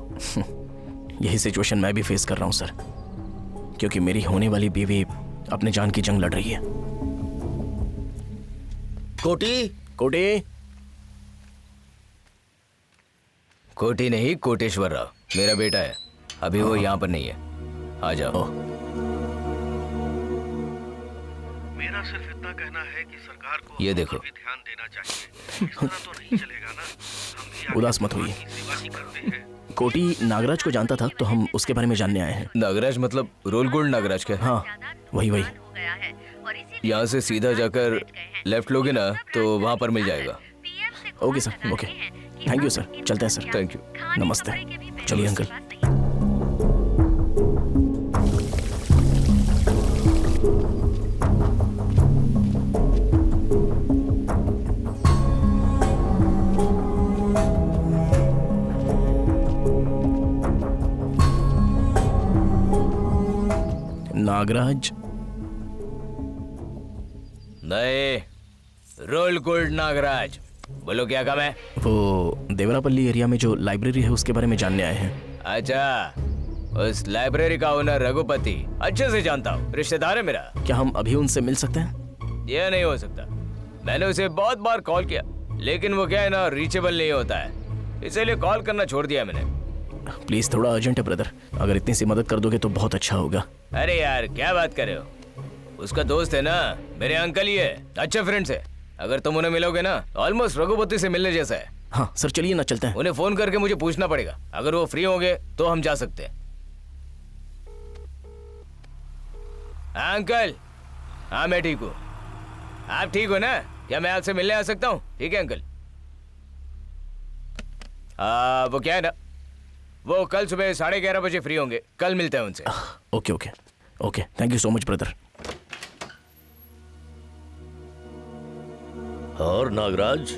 यही सिचुएशन मैं भी फेस कर रहा हूँ सर, क्योंकि मेरी होने वाली बीवी अपने जान की जंग लड़ रही है। कोटी, कोटी, कोटी नहीं, कोटेश्वर राव मेरा बेटा है। अभी वो यहाँ पर नहीं है। आ जाओ। मेरा सिर्फ इतना कहना है कि सरकार को ये देखो, ध्यान देना चाहिए। इस तरह तो नहीं चलेगा ना। उदास मत होइए। कोटी नागराज को जानता था, तो हम उसके बारे में जानने आए हैं। नागराज मतलब रोल गोल्ड नागराज के? हाँ, वही वही। यहाँ से सीधा जाकर लेफ्ट लोगे ना तो वहाँ पर मिल जाएगा। Okay sir, okay. Thank you sir, चलते हैं सर। Thank you. नमस्ते। चलिए अंकल। नागराज नहीं, रोल गोल्ड नागराज। बोलो क्या काम है? वो देवरापल्ली एरिया में जो लाइब्रेरी है उसके बारे में जानने आए हैं। अच्छा, उस लाइब्रेरी का ओनर रघुपति अच्छे से जानता हूँ, रिश्तेदार है मेरा। क्या हम अभी उनसे मिल सकते हैं? यह नहीं हो सकता। मैंने उसे बहुत बार कॉल किया, लेकिन वो क्या है ना, रीचेबल नहीं होता है, इसीलिए कॉल करना छोड़ दिया मैंने। प्लीज, थोड़ा अर्जेंट है ब्रदर, अगर इतनी सी मदद कर दोगे तो बहुत अच्छा होगा। अरे यार, क्या बात कर रहे हो? उसका दोस्त है ना, मेरे अंकल ही है, अच्छे फ्रेंड्स है। अगर तुम उन्हें मिलोगे ना, ऑलमोस्ट रघुपति से मिलने जैसा है। हाँ सर, चलिए ना, चलते हैं। उन्हें फोन करके मुझे पूछना पड़ेगा, अगर वो फ्री होंगे तो हम जा सकते हैं। हाँ अंकल। हाँ मैं ठीक हूँ। आप ठीक हो ना? क्या मैं आपसे मिलने आ सकता हूँ? ठीक है अंकल। वो क्या है ना, वो कल सुबह 11:30 बजे फ्री होंगे, कल मिलते हैं उनसे। Okay okay okay, thank you so much brother. और नागराज,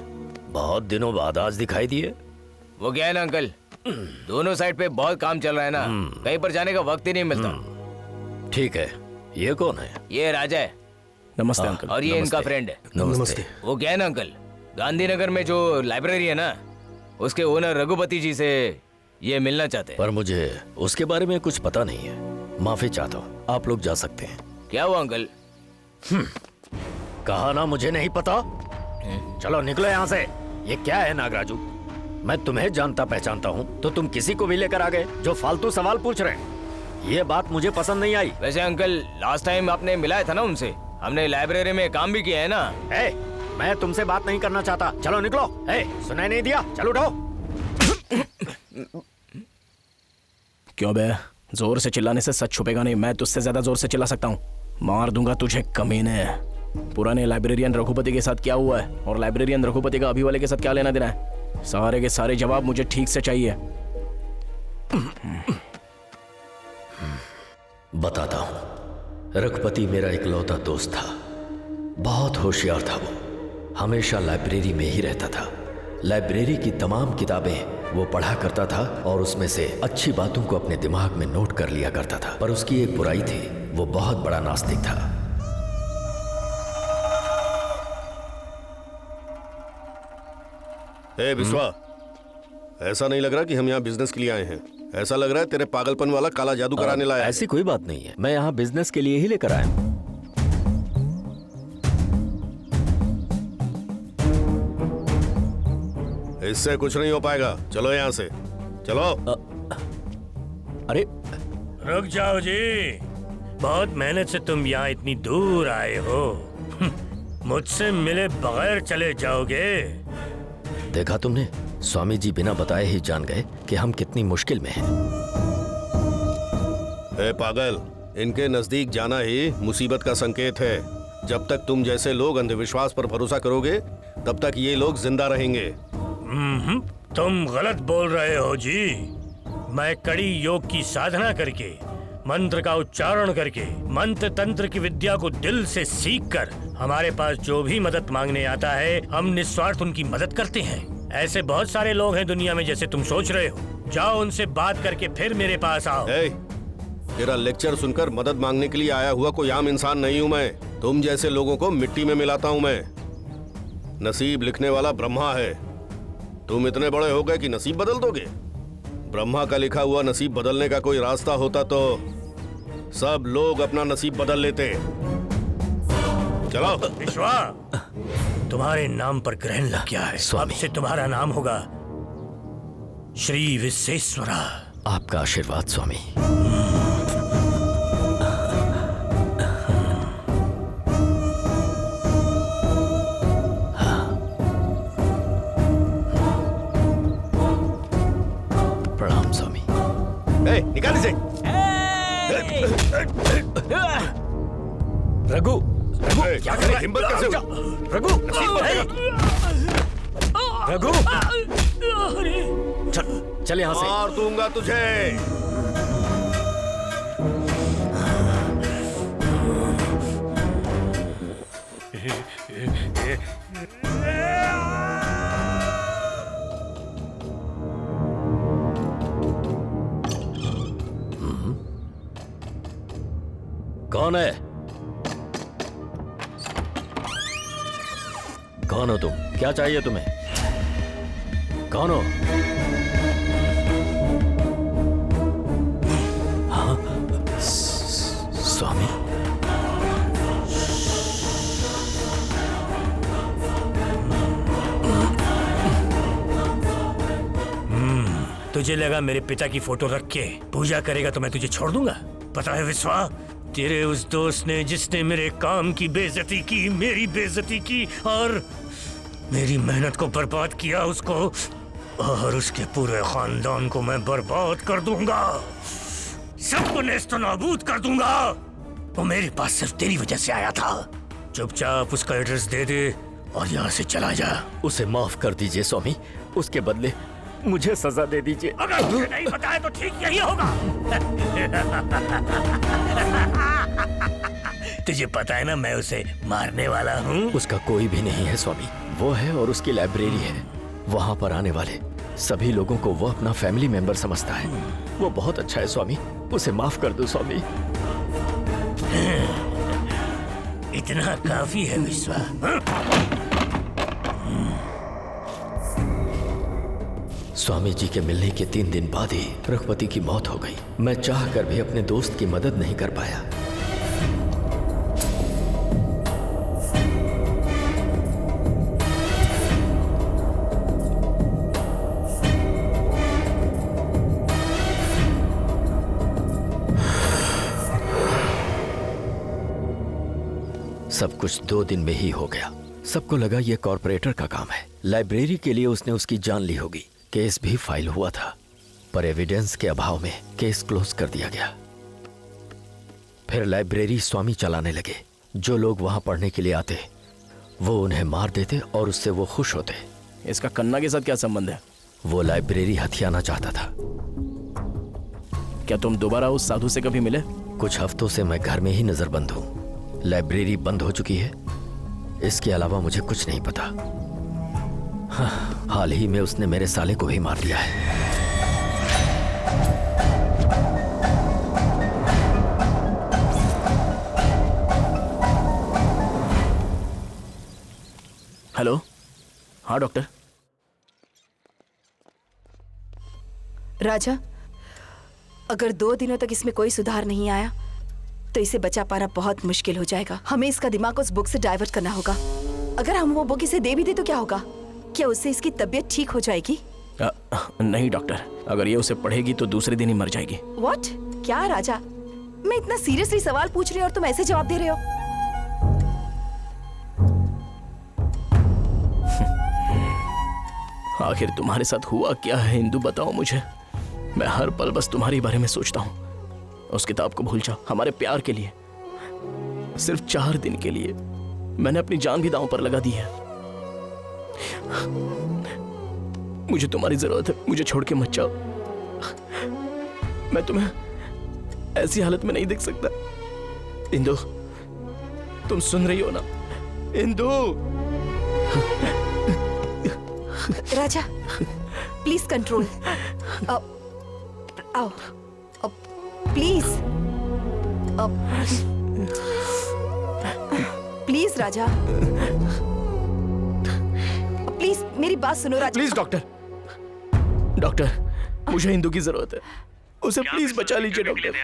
बहुत दिनों बाद आज दिखाई दिए। वो क्या है ना अंकल, दोनों साइड पे बहुत काम चल रहा है ना, कहीं पर जाने का वक्त ही नहीं मिलता। ठीक है, ये कौन है? ये राजा है। नमस्ते अंकल। और ये इनका फ्रेंड है। नमस्ते। वो क्या है ना अंकल, गांधीनगर में जो लाइब्रेरी है ना, उसके ओनर रघुपति जी से ये मिलना चाहते हैं। पर मुझे उसके बारे में कुछ पता नहीं है, माफी चाहता हूँ, आप लोग जा सकते हैं। क्या हुआ अंकल? कहा ना मुझे नहीं पता। चलो निकलो यहाँ से। ये क्या है नागराजू, मैं तुम्हें जानता पहचानता हूँ तो तुम किसी को भी लेकर आ गए जो फालतू सवाल पूछ रहे हैं। ये बात मुझे पसंद नहीं आई। वैसे अंकल, लास्ट टाइम आपने मिलाया था ना उनसे, हमने लाइब्रेरी में काम भी किया है ना। मैं तुमसे बात नहीं करना चाहता, चलो निकलो। सुनाई नहीं दिया? चलो उठो। क्यों बे, जोर से चिल्लाने से सच छुपेगा नहीं। मैं तुझसे ज्यादा जोर से चिल्ला सकता हूँ, मार दूंगा तुझे कमीने। पुराने लाइब्रेरियन रघुपति के साथ क्या हुआ है और लाइब्रेरियन रघुपति का अभी वाले के साथ क्या लेना देना है? सारे के सारे जवाब मुझे ठीक से चाहिए। बताता हूँ। रघुपति मेरा इकलौता दोस्त था, बहुत होशियार था। वो हमेशा लाइब्रेरी में ही रहता था। लाइब्रेरी की तमाम किताबें वो पढ़ा करता था और उसमें से अच्छी बातों को अपने दिमाग में नोट कर लिया करता था। पर उसकी एक बुराई थी, वो बहुत बड़ा नास्तिक था। बिस्वा, ऐसा नहीं लग रहा कि हम यहाँ बिजनेस के लिए आए हैं। ऐसा लग रहा है तेरे पागलपन वाला काला जादू कराने लाया है। ऐसी कोई बात नहीं है, मैं यहाँ बिजनेस के लिए ही लेकर आया हूँ। इससे कुछ नहीं हो पाएगा, चलो यहाँ से चलो। अरे रुक जाओ जी, बहुत मेहनत से तुम यहाँ इतनी दूर आए हो। मुझसे मिले बगैर चले जाओगे? देखा तुमने, स्वामी जी बिना बताए ही जान गए कि हम कितनी मुश्किल में हैं। ए पागल, इनके नजदीक जाना ही मुसीबत का संकेत है। जब तक तुम जैसे लोग अंधविश्वास पर भरोसा करोगे तब तक ये लोग जिंदा रहेंगे। तुम गलत बोल रहे हो जी। मैं कड़ी योग की साधना करके, मंत्र का उच्चारण करके, मंत्र तंत्र की विद्या को दिल से सीखकर हमारे पास जो भी मदद मांगने आता है हम निस्वार्थ उनकी मदद करते हैं। ऐसे बहुत सारे लोग हैं दुनिया में जैसे तुम सोच रहे हो। जाओ उनसे बात करके फिर मेरे पास आओ। तेरा लेक्चर सुनकर मदद मांगने के लिए आया हुआ कोई आम इंसान नहीं हूँ मैं। तुम जैसे लोगों को मिट्टी में मिलाता हूँ मैं। नसीब लिखने वाला ब्रह्मा है। तुम इतने बड़े हो गए कि नसीब बदल दोगे? ब्रह्मा का लिखा हुआ नसीब बदलने का कोई रास्ता होता तो सब लोग अपना नसीब बदल लेते। चलो। विश्वा, तुम्हारे नाम पर ग्रहण लग गया है। अब से तुम्हारा नाम होगा श्री विश्वेश्वरा। आपका आशीर्वाद स्वामी। प्रणाम स्वामी। निकाल इसे। रघु, क्या कर रहा है? हिम्मत कैसे हुई? रघु, रघु, चल यहाँ से। मार दूंगा तुझे। कौन है? कौन हो तुम? क्या चाहिए तुम्हें? कौन हो? हाँ, स्वामी। तुझे लगा मेरे पिता की फोटो रख के पूजा करेगा तो मैं तुझे छोड़ दूंगा? पता है विश्वा, तेरे उस दोस्त ने जिसने मेरे काम की बेइज्जती की, मेरी बेइज्जती की और मेरी मेहनत को बर्बाद किया, उसको और उसके पूरे खानदान को मैं बर्बाद कर दूंगा। सबको नेस्तो नाबूद कर दूंगा। वो मेरे पास सिर्फ तेरी वजह से आया था। चुपचाप उसका एड्रेस दे दे और यहाँ से चला जा। उसे माफ कर दीजिए स्वामी, उसके बदले मुझे सजा दे दीजिए। अगर मुझे नहीं बताया तो ठीक यही होगा। तुझे पता है ना मैं उसे मारने वाला हूँ। उसका कोई भी नहीं है स्वामी, वो है और उसकी लाइब्रेरी है। वहाँ पर आने वाले सभी लोगों को वो अपना फैमिली मेंबर समझता है। वो बहुत अच्छा है स्वामी, उसे माफ कर दो स्वामी। इतना काफी है विश्वा। स्वामी जी के मिलने के 3 दिन बाद ही रघुपति की मौत हो गई। मैं चाह कर भी अपने दोस्त की मदद नहीं कर पाया। सब कुछ 2 दिन में ही हो गया। सबको लगा ये कॉर्पोरेटर का काम है। लाइब्रेरी के लिए उसने उसकी जान ली होगी। केस भी फाइल हुआ था, पर एविडेंस के अभाव में केस क्लोज कर दिया गया। फिर लाइब्रेरी स्वामी चलाने लगे। जो लोग वहां पढ़ने के लिए आते वो उन्हें मार देते और उससे वो खुश होते। इसका कन्ना के साथ क्या संबंध है? वो लाइब्रेरी हथियाना चाहता था। क्या तुम दोबारा उस साधु से कभी मिले? कुछ हफ्तों से मैं घर में ही नजरबंद हूँ। लाइब्रेरी बंद हो चुकी है, इसके अलावा मुझे कुछ नहीं पता। हाँ, हाल ही में उसने मेरे साले को ही मार दिया है। हेलो, हाँ डॉक्टर। राजा, अगर 2 दिनों तक इसमें कोई सुधार नहीं आया तो इसे बचा पाना बहुत मुश्किल हो जाएगा। हमें इसका दिमाग उस बुक से डाइवर्ट करना होगा। अगर हम वो बुक इसे दे भी दे तो क्या होगा? क्या उससे इसकी तबीयत ठीक हो जाएगी? नहीं डॉक्टर, अगर ये उसे पढ़ेगी तो दूसरे दिन ही मर जाएगी। What? क्या राजा, मैं इतना सीरियसली सवाल पूछ रही हूँ और तुम ऐसे जवाब दे रहे हो। आखिर तुम्हारे साथ हुआ क्या है इंदु, बताओ मुझे। मैं हर पल बस तुम्हारे बारे में सोचता हूँ। उस किताब को भूल जाओ, हमारे प्यार के लिए, सिर्फ 4 दिन के लिए मैंने अपनी जान भी दांव पर लगा दी है। मुझे तुम्हारी जरूरत है, मुझे छोड़ के मत जाओ। मैं तुम्हें ऐसी हालत में नहीं देख सकता। इंदु, तुम सुन रही हो ना? इंदु! राजा, प्लीज कंट्रोल। आओ, प्लीज, प्लीज राजा, प्लीज मेरी बात सुनो राजा। प्लीज डॉक्टर, मुझे इंदु की जरूरत है, उसे प्लीज बचा लीजिए डॉक्टर।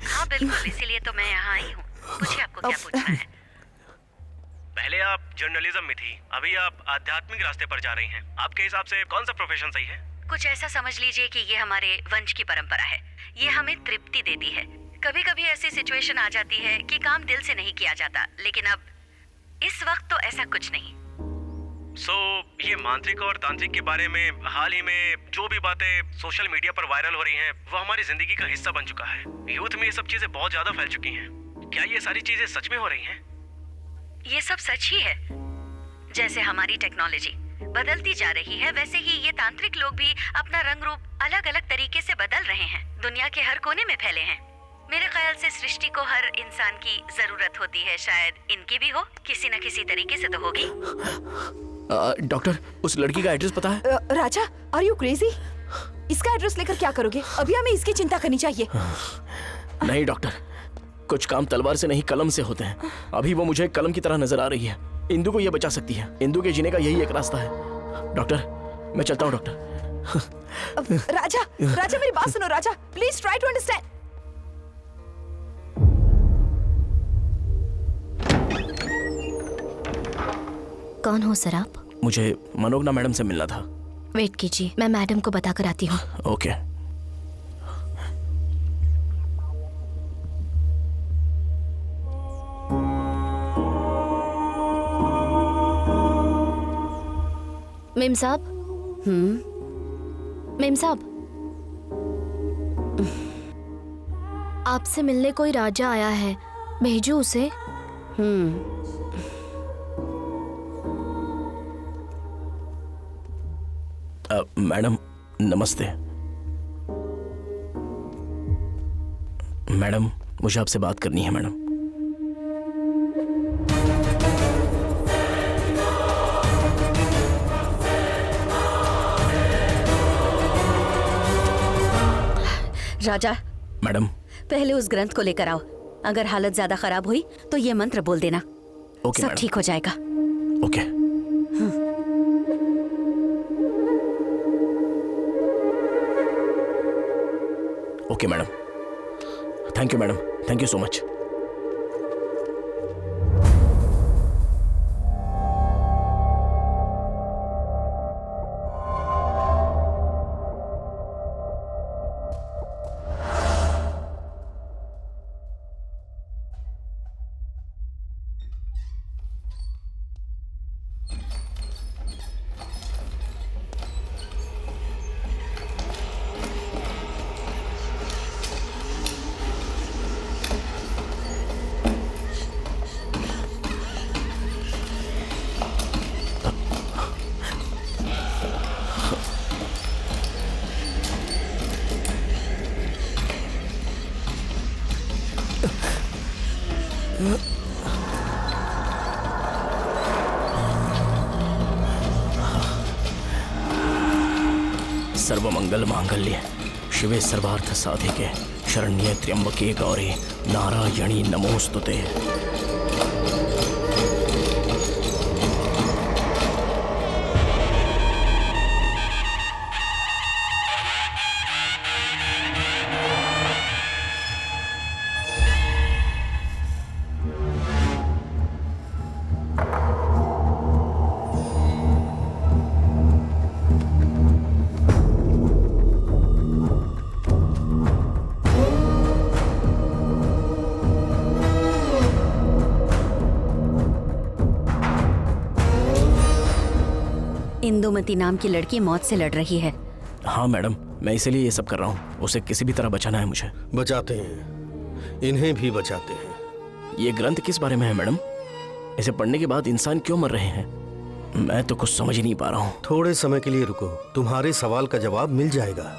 हाँ बिल्कुल, इसीलिए तो मैं यहाँ आई हूँ। पूछिए आपको क्या पूछना है। पहले आप जर्नलिज्म में थी, अभी आप आध्यात्मिक रास्ते पर जा रही हैं। आपके हिसाब से कौन सा प्रोफेशन सही है? कुछ ऐसा समझ लीजिए कि ये हमारे वंश की परंपरा है। ये हमें तृप्ति देती है। कभी कभी ऐसी सिचुएशन आ जाती है कि काम दिल से नहीं किया जाता, लेकिन अब इस वक्त तो ऐसा कुछ नहीं। ये मांत्रिक और तांत्रिक के बारे में हाल ही में जो भी बातें सोशल मीडिया पर वायरल हो रही हैं, वो हमारी जिंदगी का हिस्सा बन चुका है। यूथ में ये सब चीजें बहुत ज्यादा फैल चुकी हैं। क्या ये सारी चीजें सच में हो रही हैं? ये सब सच ही है। जैसे हमारी टेक्नोलॉजी बदलती जा रही है, वैसे ही ये तांत्रिक लोग भी अपना रंग रूप अलग अलग तरीके से बदल रहे हैं। दुनिया के हर कोने में फैले हैं। मेरे ख्याल से सृष्टि को हर इंसान की जरूरत होती है। शायद इनकी भी हो, किसी न किसी तरीके से तो होगी। डॉक्टर, उस लड़की का एड्रेस पता है? राजा, आर यू क्रेजी? इसका एड्रेस लेकर क्या करोगे? अभी हमें इसकी चिंता करनी चाहिए। नहीं डॉक्टर, कुछ काम तलवार से नहीं कलम से होते हैं। अभी वो मुझे कलम की तरह नजर आ रही है। इंदु को ये बचा सकती है। इंदु के जीने का यही एक रास्ता है। डॉक्टर, मैं चलता हूँ डॉक्टर। राजा, मेरी बात सुनो राजा, प्लीज ट्राई टू अंडरस्टैंड। कौन हो सर आप? मुझे मनोगना मैडम से मिलना था। वेट कीजिए, मैं मैडम को बताकर आती हूँ। ओके। मेम साहब। मेम साहब, आपसे मिलने कोई राजा आया है, भेजो उसे। मैडम नमस्ते। मैडम, मुझे आपसे बात करनी है मैडम। राजा, मैडम, पहले उस ग्रंथ को लेकर आओ। अगर हालत ज्यादा खराब हुई तो ये मंत्र बोल देना। ओके सब मैडम। ठीक हो जाएगा। Okay. Okay madam, thank you madam, thank you so much. सर्वमंगल मांगल्ये शिवे सर्वार्थ साधिके शरण्ये त्र्यंबके गौरी नारायणी नमोस्तुते। इंदुमती नाम की लड़की मौत से लड़ रही है। हाँ मैडम, मैं इसीलिए ये सब कर रहा हूँ। उसे किसी भी तरह बचाना है मुझे। बचाते हैं, इन्हें भी बचाते हैं। ये ग्रंथ किस बारे में है मैडम? इसे पढ़ने के बाद इंसान क्यों मर रहे हैं? मैं तो कुछ समझ ही नहीं पा रहा हूँ। थोड़े समय के लिए रुको, तुम्हारे सवाल का जवाब मिल जाएगा।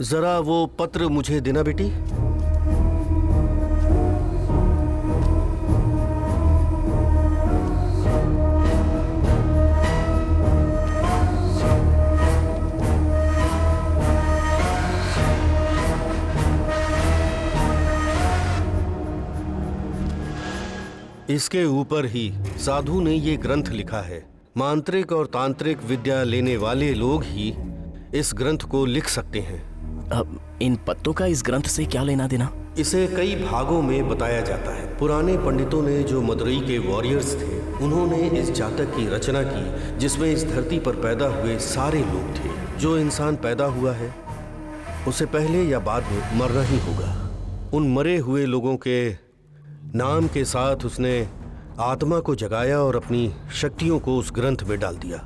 जरा वो पत्र मुझे देना बेटी। इसके ऊपर ही साधु ने ये ग्रंथ लिखा है। मांत्रिक और तांत्रिक विद्या लेने वाले लोग ही इस ग्रंथ को लिख सकते हैं। अब इन पत्तों का इस ग्रंथ से क्या लेना देना? इसे कई भागों में बताया जाता है। पुराने पंडितों ने, जो मदुरई के वॉरियर्स थे, उन्होंने इस जातक की रचना की, जिसमें इस धरती पर पैदा हुए सारे लोग थे। जो इंसान पैदा हुआ है उसे पहले या बाद में मरना ही होगा। उन मरे हुए लोगों के नाम के साथ उसने आत्मा को जगाया और अपनी शक्तियों को उस ग्रंथ में डाल दिया।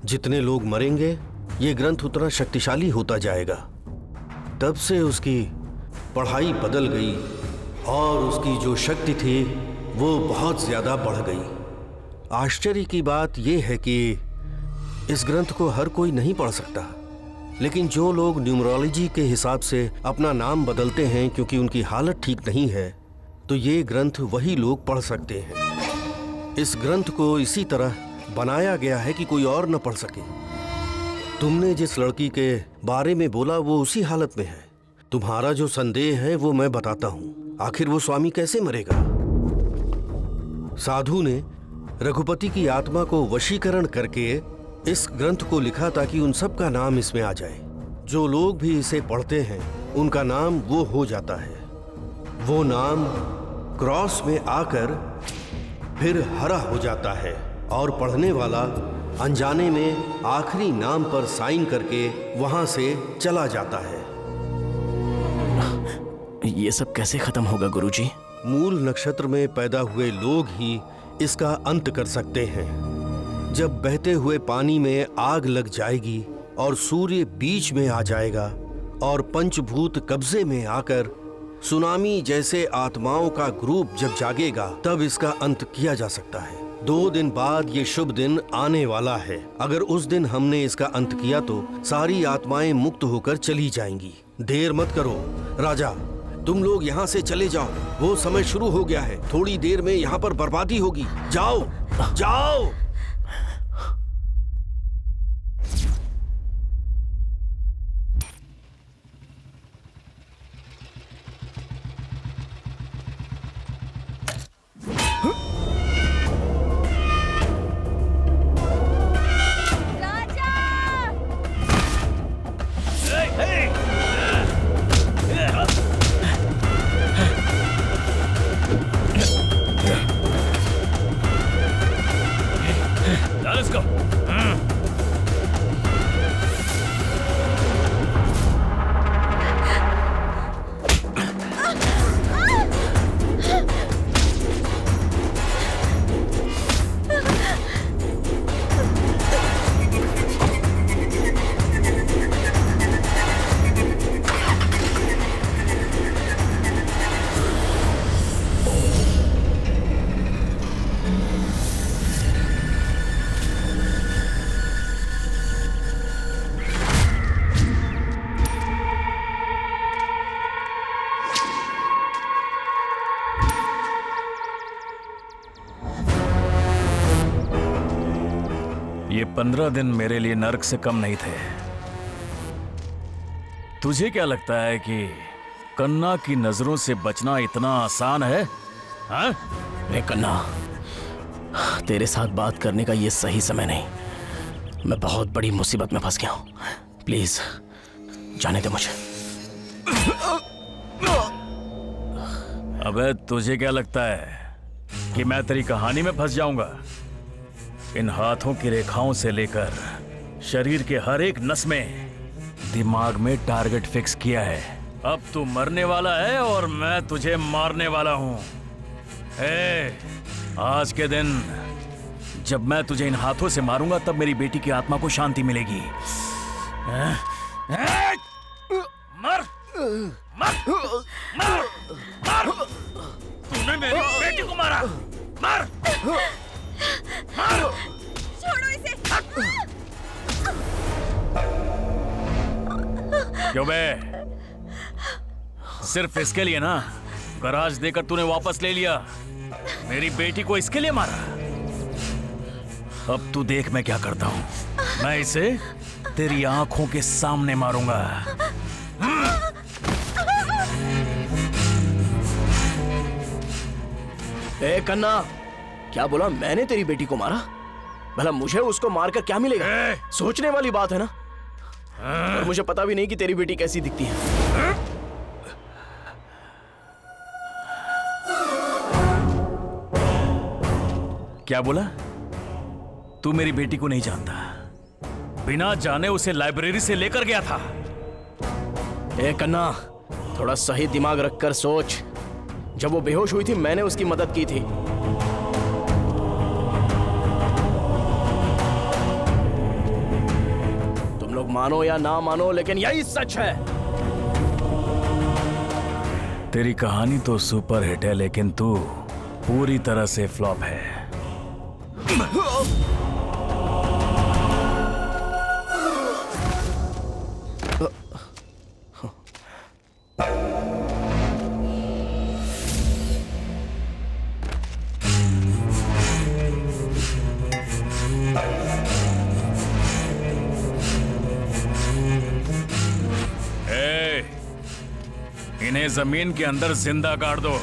जितने लोग मरेंगे ये ग्रंथ उतना शक्तिशाली होता जाएगा। तब से उसकी पढ़ाई बदल गई और उसकी जो शक्ति थी वो बहुत ज्यादा बढ़ गई। आश्चर्य की बात यह है कि इस ग्रंथ को हर कोई नहीं पढ़ सकता, लेकिन जो लोग न्यूमरोलॉजी के हिसाब से अपना नाम बदलते हैं क्योंकि उनकी हालत ठीक नहीं है, तो ये ग्रंथ वही लोग पढ़ सकते हैं। इस ग्रंथ को इसी तरह बनाया गया है कि कोई और न पढ़ सके। तुमने जिस लड़की के बारे में बोला वो उसी हालत में है। तुम्हारा जो संदेह है वो मैं बताता हूँ। आखिर वो स्वामी कैसे मरेगा? साधु ने रघुपति की आत्मा को वशीकरण करके इस ग्रंथ को लिखा ताकि उन सब का नाम इसमें आ जाए। जो लोग भी इसे पढ़ते हैं उनका नाम वो हो जाता है। वो नाम क्रॉस में आकर फिर हरा हो जाता है और पढ़ने वाला अनजाने में आखिरी नाम पर साइन करके वहां से चला जाता है। ये सब कैसे खत्म होगा गुरुजी? मूल नक्षत्र में पैदा हुए लोग ही इसका अंत कर सकते हैं। जब बहते हुए पानी में आग लग जाएगी और सूर्य बीच में आ जाएगा और पंचभूत कब्जे में आकर सुनामी जैसे आत्माओं का ग्रुप जब जागेगा, तब इसका अंत किया जा सकता है। 2 दिन बाद ये शुभ दिन आने वाला है। अगर उस दिन हमने इसका अंत किया तो सारी आत्माएं मुक्त होकर चली जाएंगी। देर मत करो राजा, तुम लोग यहाँ से चले जाओ। वो समय शुरू हो गया है। थोड़ी देर में यहाँ पर बर्बादी होगी। जाओ जाओ। ये 15 दिन मेरे लिए नर्क से कम नहीं थे। तुझे क्या लगता है कि कन्ना की नजरों से बचना इतना आसान है? हाँ? कन्ना, तेरे साथ बात करने का ये सही समय नहीं। मैं बहुत बड़ी मुसीबत में फंस गया हूं। प्लीज जाने दे मुझे। अबे तुझे क्या लगता है कि मैं तेरी कहानी में फंस जाऊंगा? इन हाथों की रेखाओं से लेकर शरीर के हर एक नस में दिमाग में टारगेट फिक्स किया है। अब तू मरने वाला है और मैं तुझे मारने वाला हूँ। आज के दिन जब मैं तुझे इन हाथों से मारूंगा तब मेरी बेटी की आत्मा को शांति मिलेगी। मर मर मर मर। तूने मेरी बेटी को मारा। मर मर। छोड़ो इसे। क्यों बे? सिर्फ इसके लिए ना गराज देकर तूने वापस ले लिया। मेरी बेटी को इसके लिए मारा। अब तू देख मैं क्या करता हूँ। मैं इसे तेरी आंखों के सामने मारूंगा। ए कन्ना, क्या बोला? मैंने तेरी बेटी को मारा? भला मुझे उसको मारकर क्या मिलेगा? सोचने वाली बात है ना। और मुझे पता भी नहीं कि तेरी बेटी कैसी दिखती है। क्या बोला? तू मेरी बेटी को नहीं जानता। बिना जाने उसे लाइब्रेरी से लेकर गया था। ए कन्ना, थोड़ा सही दिमाग रखकर सोच। जब वो बेहोश हुई थी मैंने उसकी मदद की थी। तुम लोग मानो या ना मानो लेकिन यही सच है। तेरी कहानी तो सुपर हिट है लेकिन तू पूरी तरह से फ्लॉप है। इन्हें जमीन के अंदर जिंदा गाड़ दो।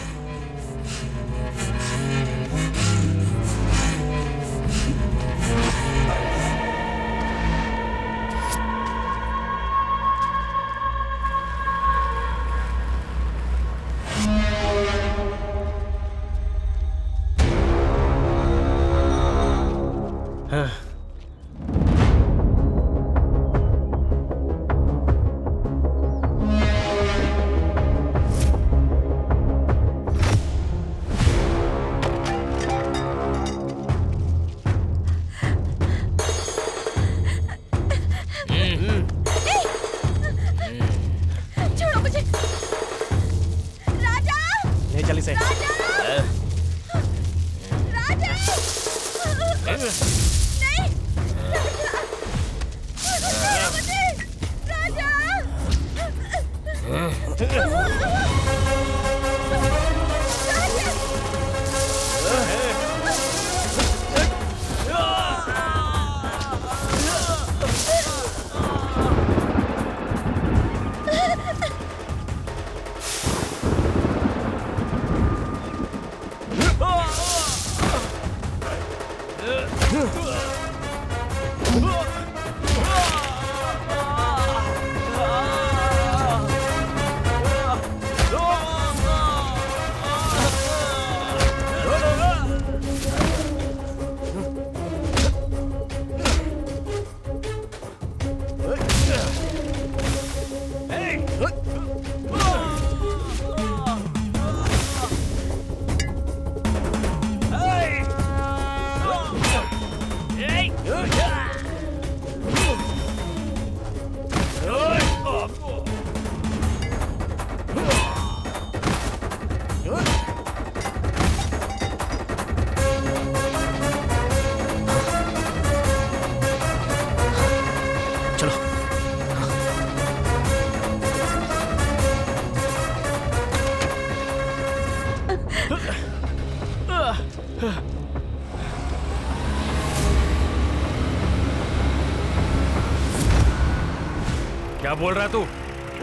क्या बोल रहा है तू?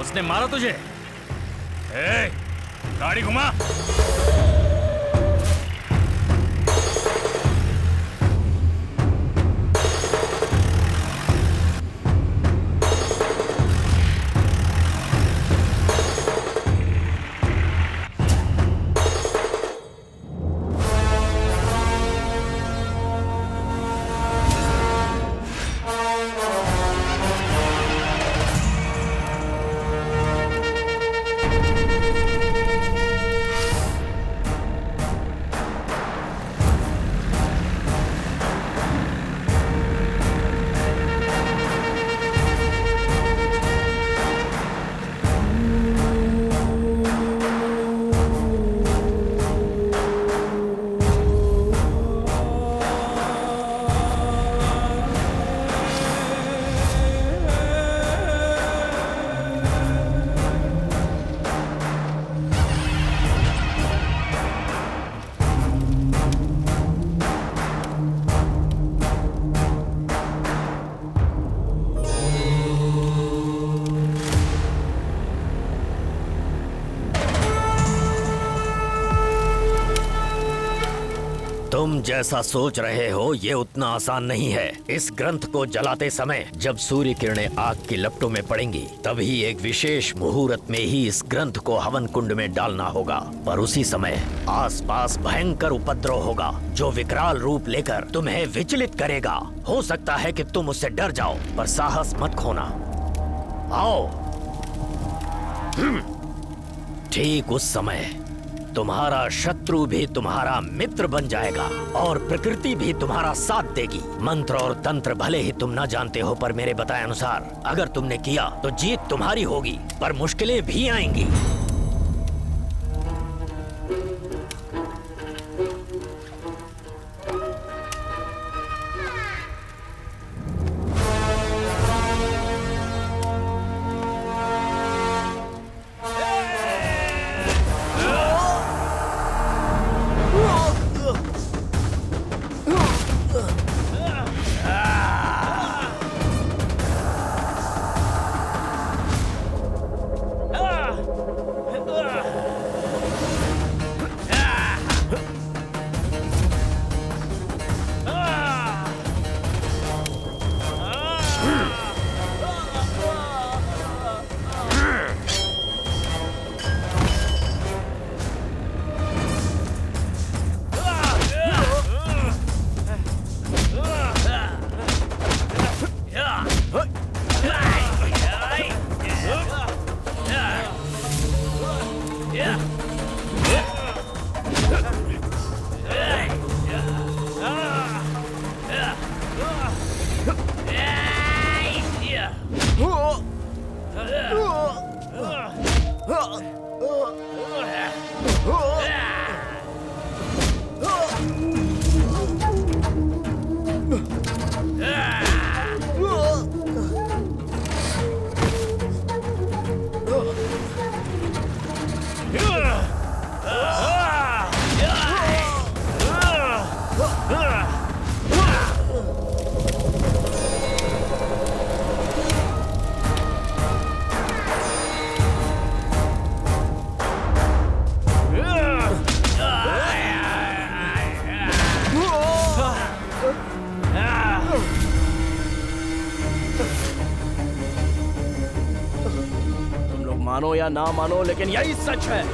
उसने मारा तुझे? गाड़ी घुमा। जैसा सोच रहे हो ये उतना आसान नहीं है। इस ग्रंथ को जलाते समय जब सूर्य किरणें आग की लपटों में पड़ेंगी तभी एक विशेष मुहूर्त में ही इस ग्रंथ को हवन कुंड में डालना होगा। पर उसी समय आसपास भयंकर उपद्रव होगा जो विकराल रूप लेकर तुम्हें विचलित करेगा। हो सकता है कि तुम उससे डर जाओ, पर साहस मत खोना। आओ। ठीक उस समय तुम्हारा शत्रु भी तुम्हारा मित्र बन जाएगा और प्रकृति भी तुम्हारा साथ देगी। मंत्र और तंत्र भले ही तुम न जानते हो, पर मेरे बताए अनुसार अगर तुमने किया तो जीत तुम्हारी होगी, पर मुश्किलें भी आएंगी। मानो या ना मानो, लेकिन यही सच है।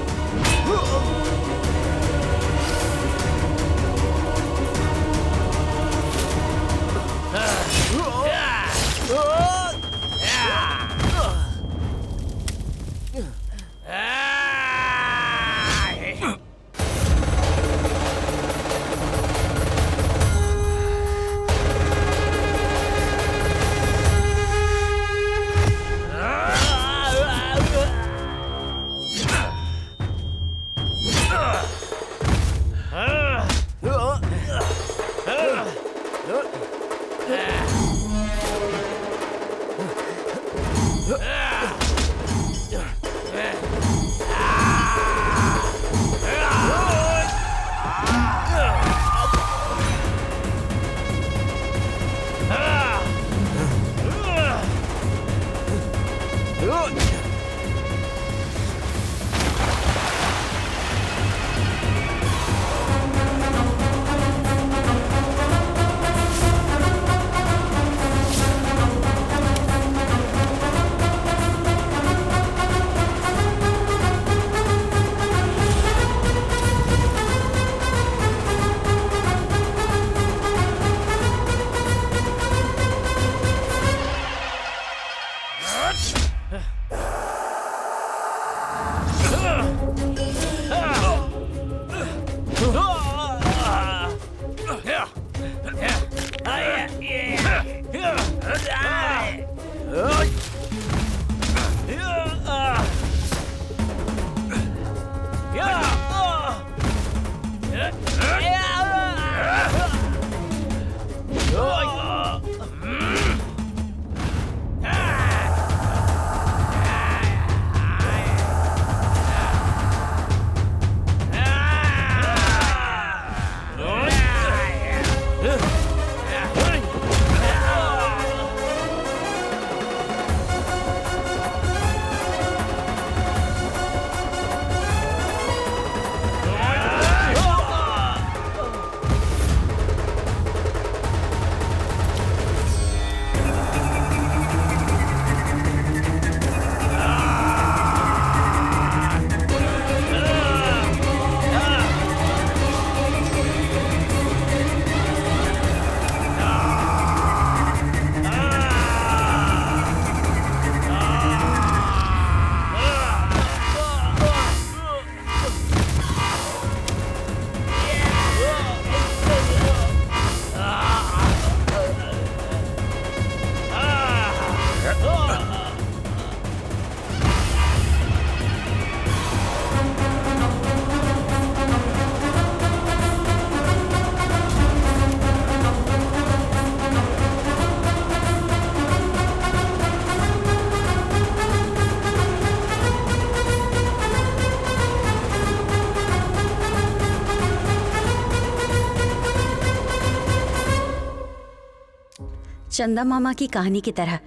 चंदा मामा की कहानी की तरह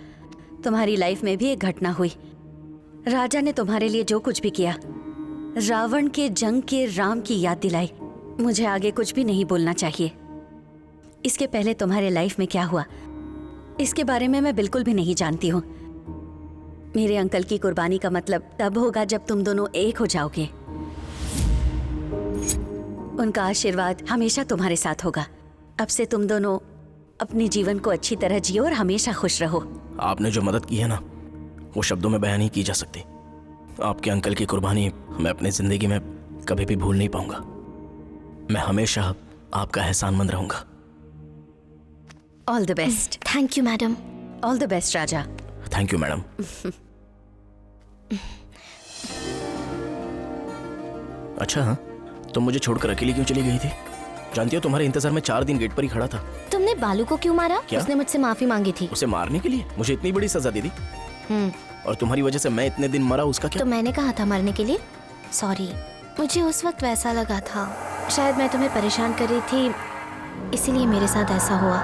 तुम्हारी लाइफ में भी एक घटना हुई। राजा ने तुम्हारे लिए जो कुछ भी किया, रावण के जंग के राम की याद दिलाई। मुझे आगे कुछ भी नहीं बोलना चाहिए। इसके पहले तुम्हारे लाइफ में क्या हुआ, इसके बारे में मैं बिल्कुल भी नहीं जानती हूँ। मेरे अंकल की कुर्बानी का मतलब तब होगा जब तुम दोनों एक हो जाओगे। उनका आशीर्वाद हमेशा तुम्हारे साथ होगा। अब से तुम दोनों अपने जीवन को अच्छी तरह जियो और हमेशा खुश रहो। आपने जो मदद की है ना, वो शब्दों में बयान नहीं की जा सकती। आपके अंकल की कुर्बानी मैं अपनी जिंदगी में कभी भी भूल नहीं पाऊंगा। मैं हमेशा आपका एहसानमंद रहूंगा। All the best. Thank you madam. All the best Raja. Thank you madam. अच्छा हाँ, तुम मुझे छोड़कर अकेली क्यों चली गई थी? जानती हो तुम्हारे इंतजार में 4 दिन गेट पर ही खड़ा था। तुमने बालू को क्यों मारा? क्या? उसने मुझसे माफी मांगी थी। उसे मारने के लिए मुझे इतनी बड़ी सजा दे दी, और तुम्हारी वजह से मैं इतने दिन मरा, उसका क्या? तो मैंने कहा था मरने के लिए। सॉरी, मुझे उस वक्त वैसा लगा था। शायद मैं तुम्हें परेशान कर रही थी, इसीलिए मेरे साथ ऐसा हुआ।